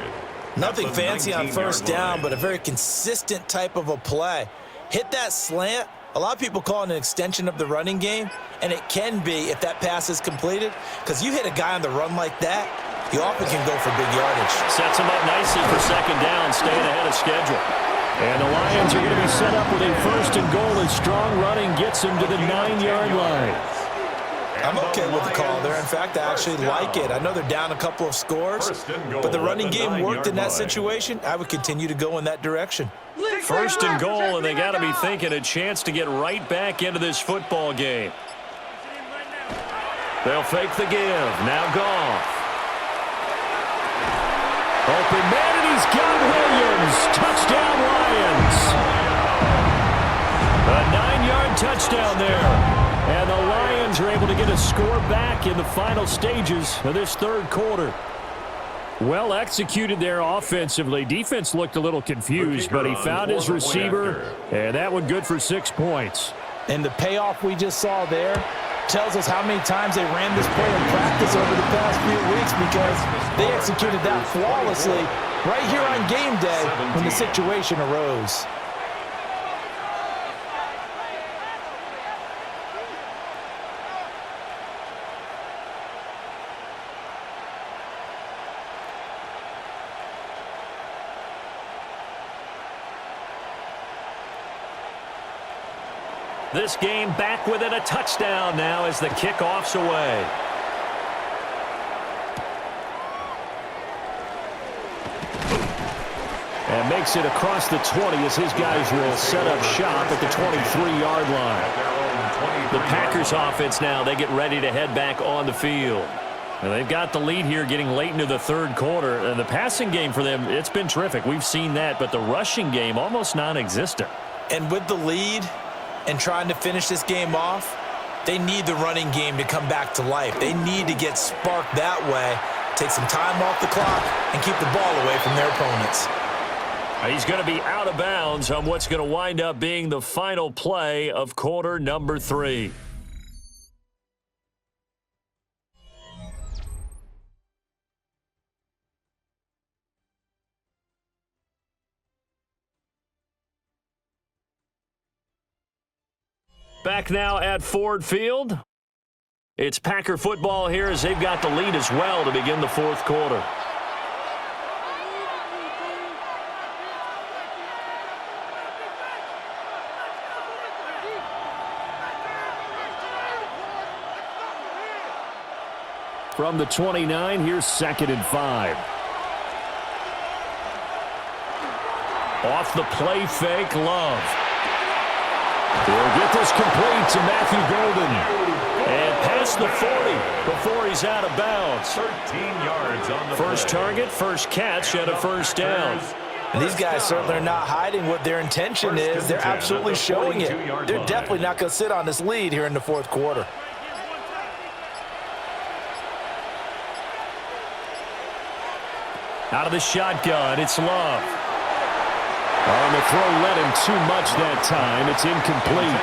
Nothing fancy on first down, but a very consistent type of a play. Hit that slant. A lot of people call it an extension of the running game, and it can be if that pass is completed, because you hit a guy on the run like that, you often can go for big yardage. Sets him up nicely for second down, staying ahead of schedule. And the Lions are going to be set up with a 1st and goal as strong running gets them to the 9-yard line. I'm okay with the call there. In fact, I actually like it. I know they're down a couple of scores, but the running game worked in that situation. I would continue to go in that direction. 1st and goal, and they got to be thinking a chance to get right back into this football game. They'll fake the give. Now Goff. Open man, and he's got Williams. Touchdown, Lions. A 9-yard touchdown there. And the Lions are able to get a score back in the final stages of this 3rd quarter. Well executed there offensively. Defense looked a little confused, but he found his receiver, and that one good for 6 points. And the payoff we just saw there tells us how many times they ran this play in practice over the past few weeks, because they executed that flawlessly right here on game day when the situation arose. This game back within a touchdown now as the kickoff's away. And makes it across the 20 as his guys will set up shop at the 23-yard line. The Packers offense now, they get ready to head back on the field. And they've got the lead here getting late into the third quarter. And the passing game for them, it's been terrific. We've seen that, but the rushing game almost non-existent. And with the lead and trying to finish this game off, they need the running game to come back to life. They need to get sparked that way, take some time off the clock, and keep the ball away from their opponents. He's going to be out of bounds on what's going to wind up being the final play of quarter number 3. Back now at Ford Field. It's Packer football here as they've got the lead as well to begin the fourth quarter. From the 29, here's 2nd and 5. Off the play fake, Love. He'll get this complete to Matthew Golden. And past the 40 before he's out of bounds. 13 yards on the First play. target, first catch, and a first down. And these guys certainly are not hiding what their intention is. They're absolutely showing it. They're definitely not going to sit on this lead here in the fourth quarter. Out of the shotgun, it's Love. On the throw led him too much that time. It's incomplete.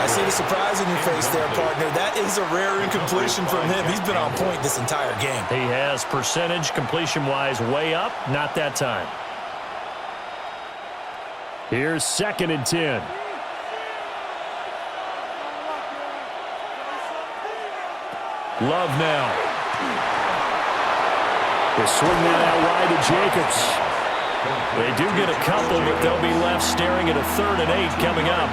I see the surprise in your face there, partner. That is a rare incompletion from him. He's been on point this entire game. He has percentage completion-wise way up. Not that time. Here's 2nd and 10. Love now. They swing that out wide to Jacobs. They do get a couple, but they'll be left staring at a 3rd and 8 coming up.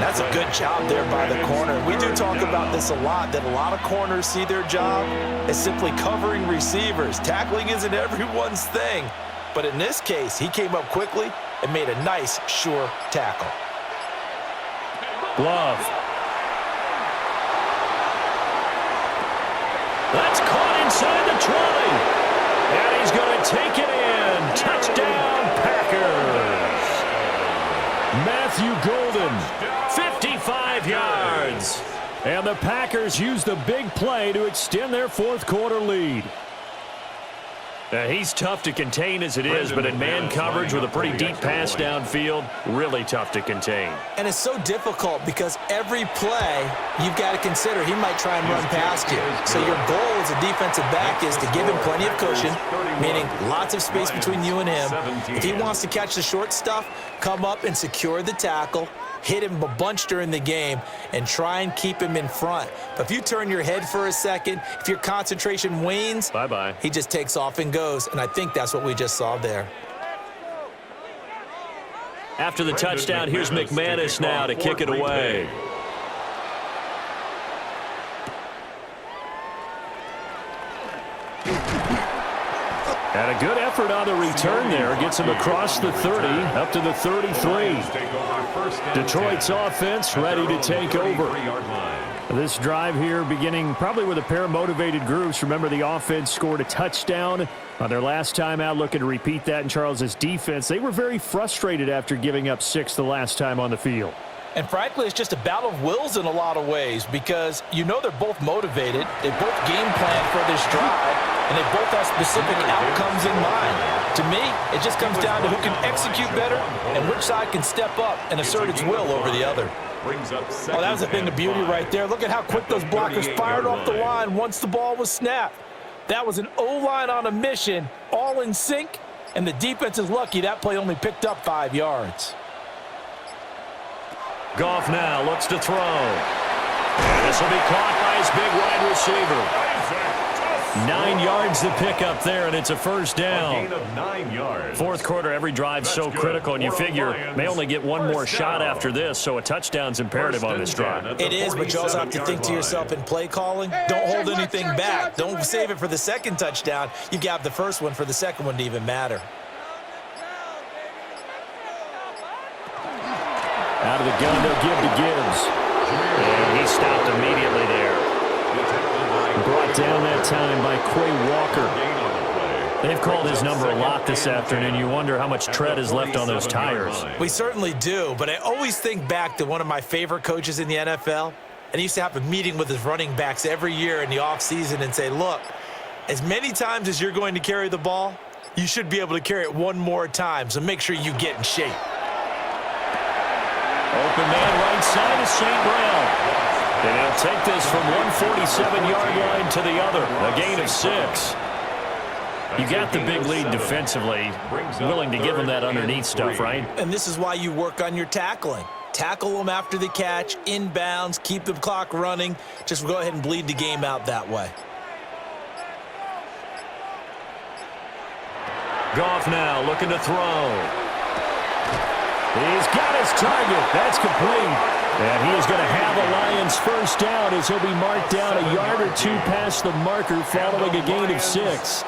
That's a good job there by the corner. We do talk about this a lot, that a lot of corners see their job as simply covering receivers. Tackling isn't everyone's thing. But in this case, he came up quickly and made a nice, sure tackle. Love. That's caught inside the 20. And he's going to take it in. Touchdown, Packers. Matthew Golden, 55 yards. And the Packers use the big play to extend their fourth quarter lead. He's tough to contain as it is, but in man coverage with a pretty deep pass downfield, really tough to contain. And it's so difficult because every play you've got to consider he might try and run past you. So your goal as a defensive back is to give him plenty of cushion, meaning lots of space between you and him. If he wants to catch the short stuff, come up and secure the tackle, hit him a bunch during the game, and try and keep him in front. But if you turn your head for a second, if your concentration wanes, bye-bye. He just takes off and goes, and I think that's what we just saw there. After the touchdown, here's McManus now to kick it away. And a good effort on the return there. Gets him across the 30, up to the 33. Detroit's offense ready to take over. This drive here beginning probably with a pair of motivated groups. Remember, the offense scored a touchdown on their last time out, looking to repeat that in Charles's defense. They were very frustrated after giving up 6 the last time on the field. And frankly, it's just a battle of wills in a lot of ways because you know they're both motivated. They both game plan for this drive, and they both have specific outcomes in mind. To me, it just comes down to who can execute better and which side can step up and assert its will over the other. Oh, that was a thing of beauty right there. Look at how quick those blockers fired off the line once the ball was snapped. That was an O-line on a mission, all in sync, and the defense is lucky that play only picked up 5 yards. Goff now looks to throw. And this will be caught by his big wide receiver. 9 yards to pick up there, and it's a first down. A gain of 9 yards. Fourth quarter, every drive's so critical, and you figure may only get one more shot after this, so a touchdown's imperative on this drive. It is, but you also have to think to yourself in play calling, don't hold anything back. Don't save it for the second touchdown. You got the first one for the second one to even matter. Out of the gun, they'll give to Gibbs. And he stopped immediately there. Brought down that time by Quay Walker. They've called his number a lot this afternoon. You wonder how much tread is left on those tires. We certainly do, but I always think back to one of my favorite coaches in the NFL, and he used to have a meeting with his running backs every year in the offseason and say, look, as many times as you're going to carry the ball, you should be able to carry it one more time, so make sure you get in shape. Open man right side is St. Brown. And he'll take this from 147-yard line to the other. A gain of 6. You got the big lead defensively. Willing to give him that underneath stuff, right? And this is why you work on your tackling. Tackle them after the catch, inbounds, keep the clock running. Just go ahead and bleed the game out that way. Goff now looking to throw. He's got his target. That's complete. And he is going to have a Lions first down as he'll be marked down a yard or two past the marker following a gain of 6.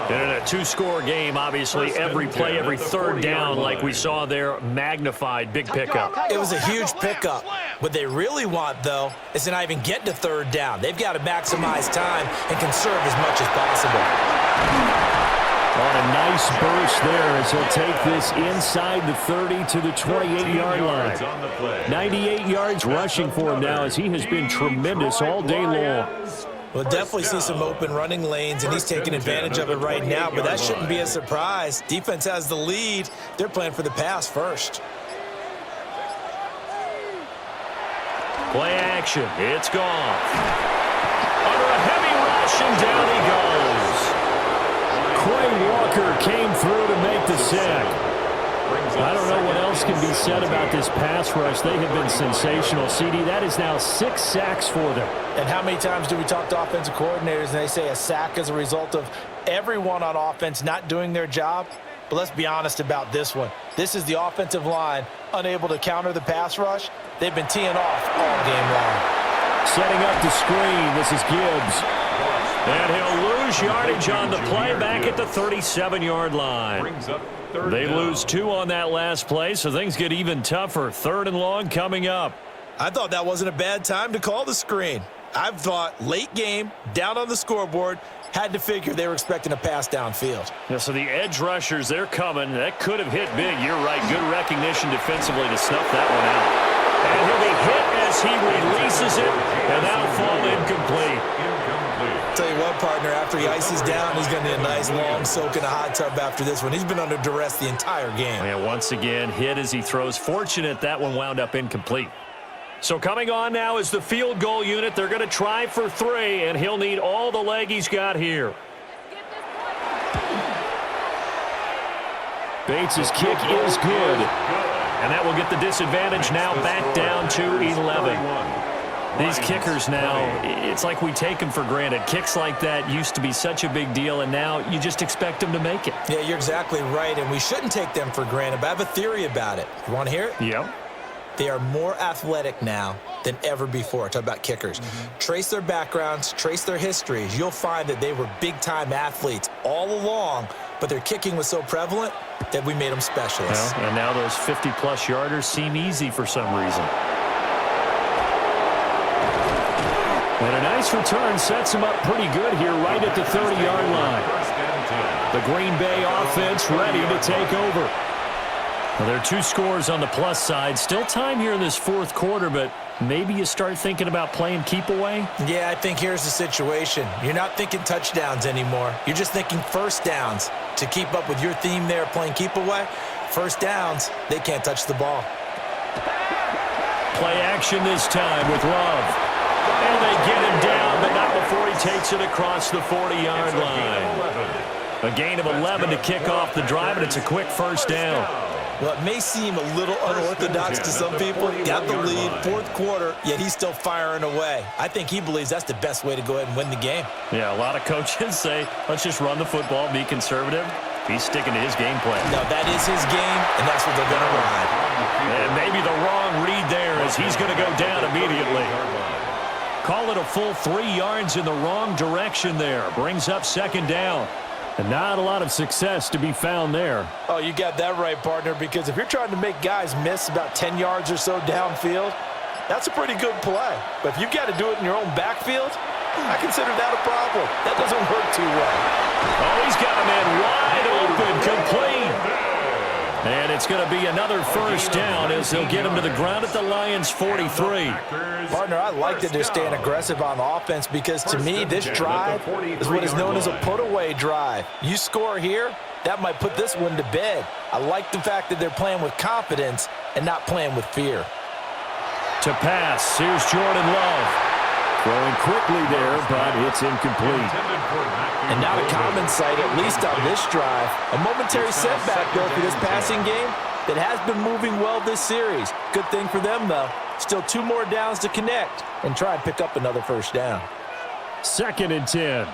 And in a two-score game, obviously, every play, every third down, like we saw there, magnified, big pickup. It was a huge pickup. What they really want, though, is to not even get to third down. They've got to maximize time and conserve as much as possible. On a nice burst there as he'll take this inside the 30 to the 28-yard line. 98 yards rushing for him now as he has been tremendous all day long. We'll definitely see some open running lanes, and he's taking advantage of it right now, but that shouldn't be a surprise. Defense has the lead. They're playing for the pass first. Play action. It's gone. Under a heavy rush, and down he goes. Quay Walker came through to make the sack. I don't know what else can be said about this pass rush. They have been sensational. CD, that is now 6 sacks for them. And how many times do we talk to offensive coordinators and they say a sack is a result of everyone on offense not doing their job? But let's be honest about this one. This is the offensive line unable to counter the pass rush. They've been teeing off all game long. Setting up the screen. This is Gibbs. And he'll lose yardage on the play back at the 37-yard line. They lose 2 on that last play, so things get even tougher. 3rd and long coming up. I thought that wasn't a bad time to call the screen. I've thought late game, down on the scoreboard, had to figure they were expecting a pass downfield. Yeah, so the edge rushers, they're coming. That could have hit big. You're right. Good recognition defensively to snuff that one out. And he'll be hit as he releases it, and that'll fall incomplete. Tell you what, partner, after he ices down, he's going to need a nice long soak in a hot tub after this one. He's been under duress the entire game. And once again, hit as he throws. Fortunate that one wound up incomplete. So coming on now is the field goal unit. They're going to try for 3, and he'll need all the leg he's got here. Bates' kick is good. And that will get the disadvantage now back down to 11. These kickers now, it's like we take them for granted. Kicks like that used to be such a big deal, and now you just expect them to make it. Yeah, you're exactly right, and we shouldn't take them for granted, but I have a theory about it. You want to hear it? Yep. They are more athletic now than ever before. Talk about kickers. Trace their backgrounds, trace their histories. You'll find that they were big-time athletes all along, but their kicking was so prevalent that we made them specialists. Well, and now those 50-plus yarders seem easy for some reason. And a nice return sets him up pretty good here right at the 30-yard line. The Green Bay offense ready to take over. Well, there are 2 scores on the plus side. Still time here in this 4th quarter, but maybe you start thinking about playing keep away? Yeah, I think here's the situation. You're not thinking touchdowns anymore. You're just thinking first downs. To keep up with your theme there playing keep away, first downs, they can't touch the ball. Play action this time with Love. And they get him down, but not before he takes it across the 40-yard line. A gain of 11 to kick off the drive, and it's a quick first down. Well, it may seem a little unorthodox to some people. Got the lead, 4th quarter, yet he's still firing away. I think he believes that's the best way to go ahead and win the game. Yeah, a lot of coaches say, let's just run the football, be conservative. He's sticking to his game plan. No, that is his game, and that's what they're going to ride. And maybe the wrong read there as he's going to go down immediately. Call it a full 3 yards in the wrong direction there. Brings up 2nd down. And not a lot of success to be found there. Oh, you got that right, partner, because if you're trying to make guys miss about 10 yards or so downfield, that's a pretty good play. But if you've got to do it in your own backfield, I consider that a problem. That doesn't work too well. Oh, he's got a man wide open, complete. And it's going to be another first down as they'll get him to the ground at the Lions' 43. Partner, I like that they're staying aggressive on offense because to me, this drive is what is known as a put-away drive. You score here, that might put this one to bed. I like the fact that they're playing with confidence and not playing with fear. To pass, here's Jordan Love. Throwing quickly there, but it's incomplete. And not a common sight, at least on this drive. A momentary setback, though, for this passing game that has been moving well this series. Good thing for them, though. Still 2 more downs to connect and try and pick up another first down. 2nd and 10.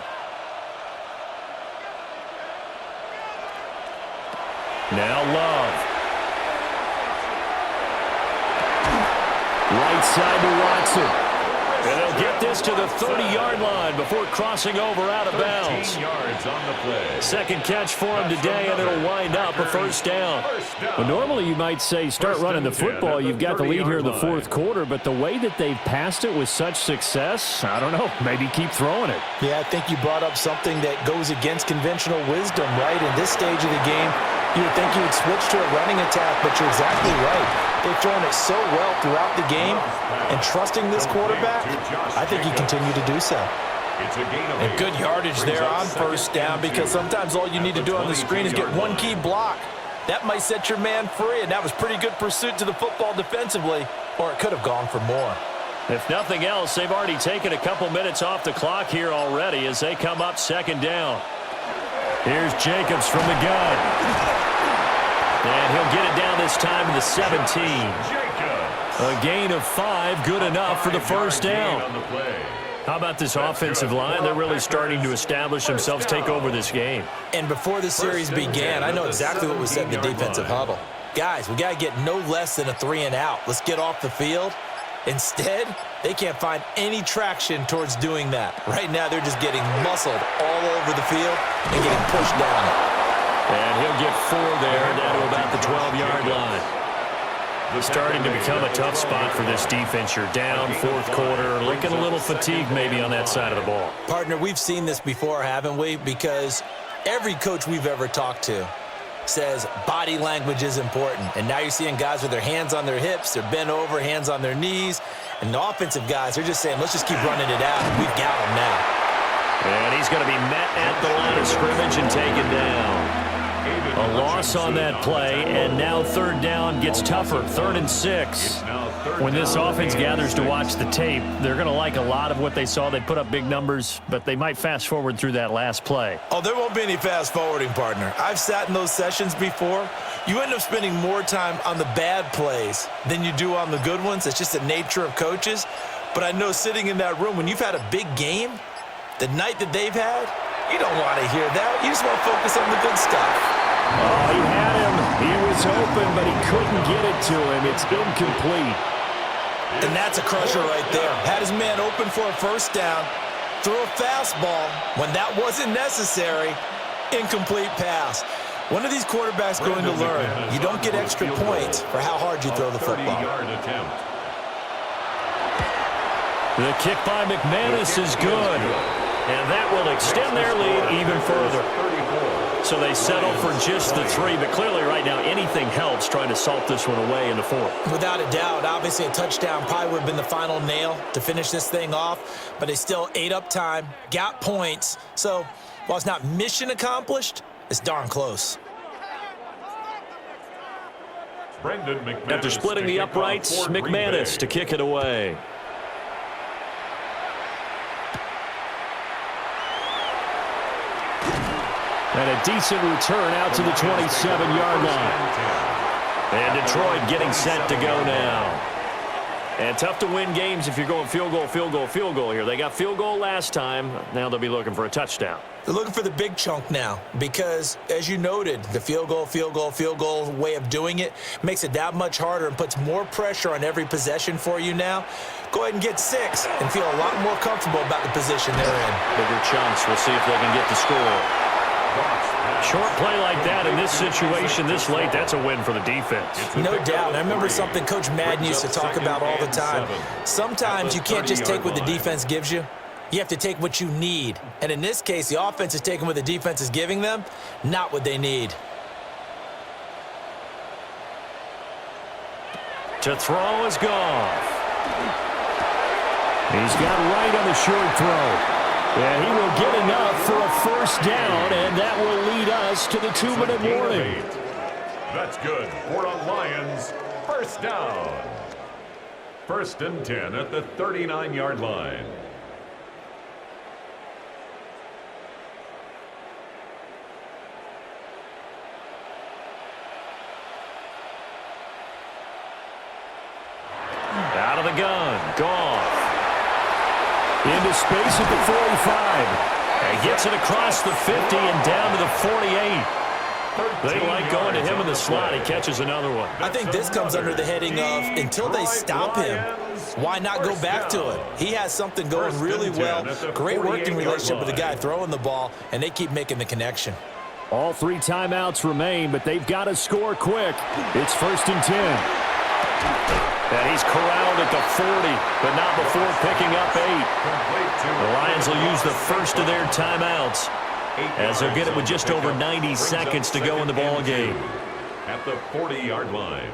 Now Love. Right side to Watson. And they'll get this to the 30-yard line before crossing over out of bounds. 13 yards on the play. Second catch for him today, and it'll wind up a first down. Well, normally you might say start running the football. You've got the lead here in the 4th quarter, but the way that they've passed it with such success, I don't know, maybe keep throwing it. Yeah, I think you brought up something that goes against conventional wisdom, right? In this stage of the game, you would think you would switch to a running attack, but you're exactly right. They've thrown it so well throughout the game, and trusting this quarterback, I think you continue to do so. And good yardage there on first down because sometimes all you need to do on the screen is get one key block. That might set your man free, and that was pretty good pursuit to the football defensively, or it could have gone for more. If nothing else, they've already taken a couple minutes off the clock here already as they come up 2nd down. Here's Jacobs from the gun. And he'll get it down this time to the 17. A gain of 5, good enough for the first down. How about this offensive line? They're really starting to establish themselves, take over this game. And before the series began, I know exactly what was said in the defensive huddle. Guys, we got to get no less than a 3-and-out. Let's get off the field. Instead, they can't find any traction towards doing that. Right now, they're just getting muscled all over the field and getting pushed down it. And he'll get 4 there, down to about the 12-yard line. Starting to become a tough spot for this defense. You're down 4th quarter, looking a little fatigued maybe on that side of the ball. Partner, we've seen this before, haven't we? Because every coach we've ever talked to says body language is important. And now you're seeing guys with their hands on their hips, they're bent over, hands on their knees. And the offensive guys, they're just saying, let's just keep running it out. We've got them now. And he's going to be met at the line of scrimmage and taken down. A loss on that play, and now 3rd down gets tougher, 3rd and 6. When this offense gathers to watch the tape, they're going to like a lot of what they saw. They put up big numbers, but they might fast forward through that last play. Oh, there won't be any fast forwarding, partner. I've sat in those sessions before. You end up spending more time on the bad plays than you do on the good ones. It's just the nature of coaches. But I know sitting in that room, when you've had a big game, the night that they've had, you don't want to hear that. You just want to focus on the good stuff. Oh, he had him. He was open, but he couldn't get it to him. It's incomplete. And that's a crusher right there. Had his man open for a first down, threw a fastball when that wasn't necessary, incomplete pass. When are these quarterbacks going to learn? You don't get extra points for how hard you throw the football. The kick by McManus is good, and that will extend their lead even further. So they settle for just the 3, but clearly right now anything helps trying to salt this one away in the 4th. Without a doubt, obviously a touchdown probably would have been the final nail to finish this thing off, but they still ate up time, got points. So while it's not mission accomplished, it's darn close. After splitting the uprights, McManus to kick it away. And a decent return out to the 27-yard line. And Detroit getting set to go now. And tough to win games if you're going field goal, field goal, field goal here. They got field goal last time. Now they'll be looking for a touchdown. They're looking for the big chunk now because, as you noted, the field goal way of doing it makes it that much harder and puts more pressure on every possession for you now. Go ahead and get 6 and feel a lot more comfortable about the position they're in. Bigger chunks. We'll see if they can get the score. Short play like that in this situation this late, that's a win for the defense. No doubt. I remember something Coach Madden used to talk about all the time. Sometimes you can't just take what the defense gives you. You have to take what you need. And in this case, the offense is taking what the defense is giving them, not what they need. To throw is Goff. He's got right on the short throw. Yeah, he will get enough for a first down, and that will lead us to the 2-minute warning. That's good for a Lions first down. 1st and 10 at the 39-yard line. Out of the gun, Goff. Into space at the 45. And gets it across the 50 and down to the 48. They like going to him in the slot. He catches another one. I think this comes under the heading of, until they stop him, why not go back to it? He has something going really well. Great working relationship with the guy throwing the ball, and they keep making the connection. All 3 timeouts remain, but they've got to score quick. It's 1st and 10. And he's corralled at the 40, but not before picking up 8. The Lions will use the first of their timeouts, as they'll get it with just over 90 seconds to go in the ball game. At the 40-yard line.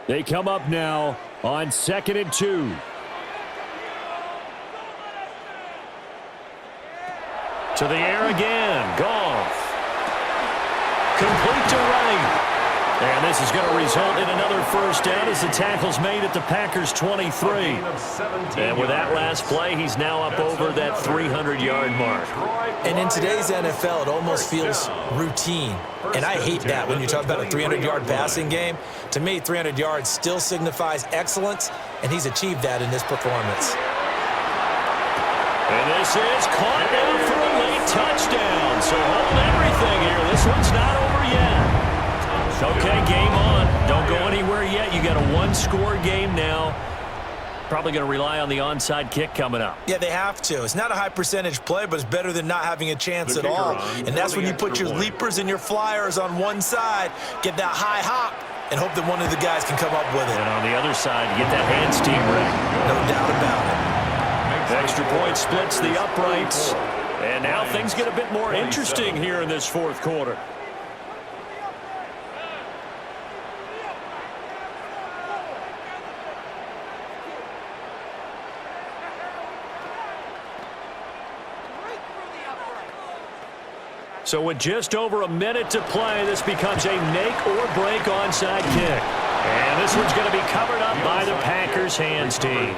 They come up now on 2nd and 2. To the air again. Goff. Complete to right. And this is going to result in another first down as the tackle's made at the Packers' 23. And with that last play, he's now up over that 300-yard mark. And in today's NFL, it almost feels routine. And I hate that when you talk about a 300-yard passing game. To me, 300 yards still signifies excellence, and he's achieved that in this performance. And this is caught down for a late touchdown. So hold everything here. This one's not over yet. Okay, game on. Don't go anywhere yet. You got a 1-score game now. Probably going to rely on the onside kick coming up. Yeah, they have to. It's not a high percentage play, but it's better than not having a chance at all. And that's when you put your leapers and your flyers on one side, get that high hop, and hope that one of the guys can come up with it. And on the other side, get that hands team ready. No doubt about it. Extra point splits the uprights. And now things get a bit more interesting here in this 4th quarter. So with just over a minute to play, this becomes a make-or-break onside kick. And this one's going to be covered up by the Packers hands team.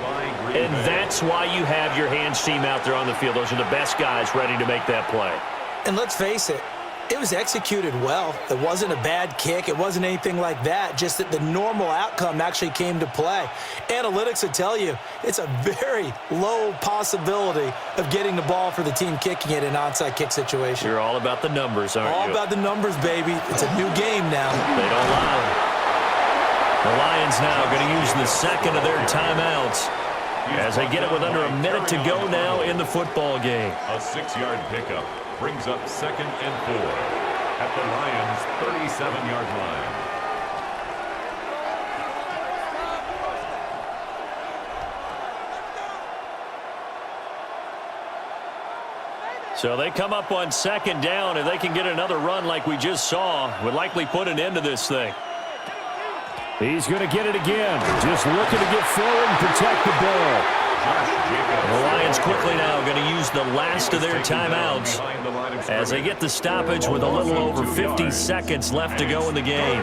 And that's why you have your hands team out there on the field. Those are the best guys ready to make that play. And let's face it, it was executed well. It wasn't a bad kick. It wasn't anything like that, just that the normal outcome actually came to play. Analytics will tell you it's a very low possibility of getting the ball for the team kicking it in an onside kick situation. You're all about the numbers, aren't you? All about the numbers, baby. It's a new game now. They don't lie. The Lions now going to use the second of their timeouts as they get it with under a minute to go now in the football game. A 6-yard pickup brings up 2nd and 4 at the Lions' 37-yard line. So they come up on 2nd down. If they can get another run like we just saw, would likely put an end to this thing. He's going to get it again. Just looking to get forward and protect the ball. The Lions quickly now going to use the last of their timeouts as they get the stoppage with a little over 50 seconds left to go in the game.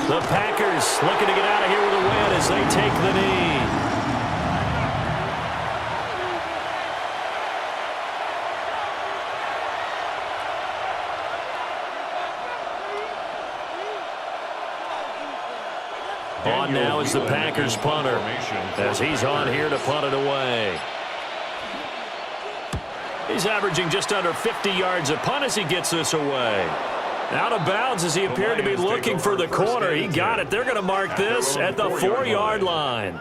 The Packers looking to get out of here with a win as they take the knee. On now is the Packers punter as he's on here to punt it away. He's averaging just under 50 yards a punt as he gets this away. Out of bounds as he appeared to be looking for the corner. He got it. They're going to mark this at the 4-yard line.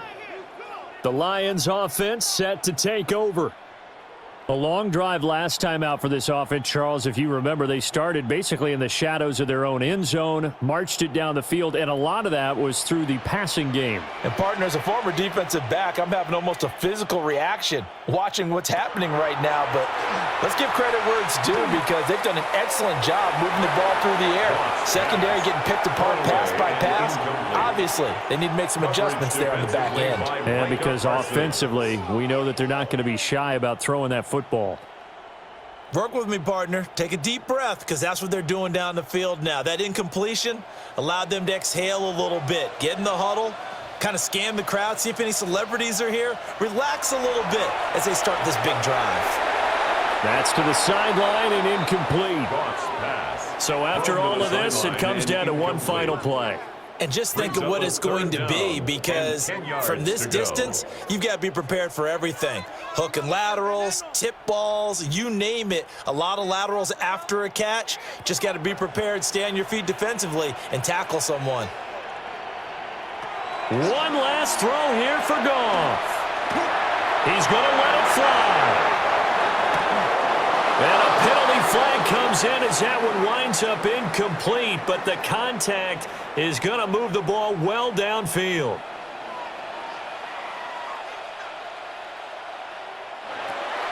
The Lions offense set to take over. A long drive last time out for this offense, Charles. If you remember, they started basically in the shadows of their own end zone, marched it down the field, and a lot of that was through the passing game. And, partner, as a former defensive back, I'm having almost a physical reaction watching what's happening right now. But let's give credit where it's due because they've done an excellent job moving the ball through the air. Secondary getting picked apart pass by pass. Obviously, they need to make some adjustments there on the back end. And because offensively, we know that they're not going to be shy about throwing that football. Work with me, partner. Take a deep breath because that's what they're doing down the field now. That incompletion allowed them to exhale a little bit. Get in the huddle, kind of scan the crowd, see if any celebrities are here. Relax a little bit as they start this big drive. That's to the sideline and incomplete. So after all of this, it comes down to one final play. And just think of what it's going to be because from this distance, you've got to be prepared for everything. Hook and laterals, tip balls, you name it. A lot of laterals after a catch. Just got to be prepared, stay on your feet defensively, and tackle someone. One last throw here for Goff. He's going to let it fly. And a penalty flag comes in as that one winds up incomplete, but the contact is going to move the ball well downfield.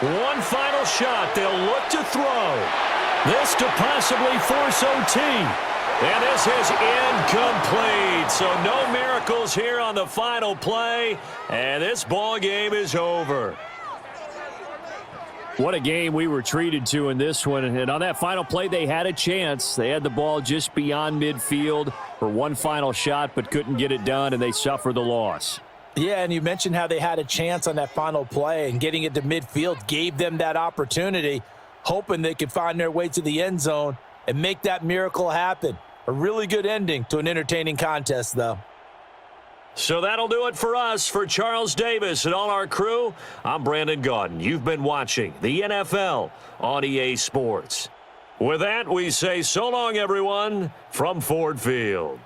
One final shot. They'll look to throw. This to possibly force OT. And this is incomplete. So no miracles here on the final play. And this ball game is over. What a game we were treated to in this one. And on that final play, they had a chance. They had the ball just beyond midfield for one final shot, but couldn't get it done, and they suffered the loss. Yeah, and you mentioned how they had a chance on that final play, and getting it to midfield gave them that opportunity, hoping they could find their way to the end zone and make that miracle happen. A really good ending to an entertaining contest, though. So that'll do it for us. For Charles Davis and all our crew, I'm Brandon Gaudin. You've been watching the NFL on EA Sports. With that, we say so long, everyone, from Ford Field.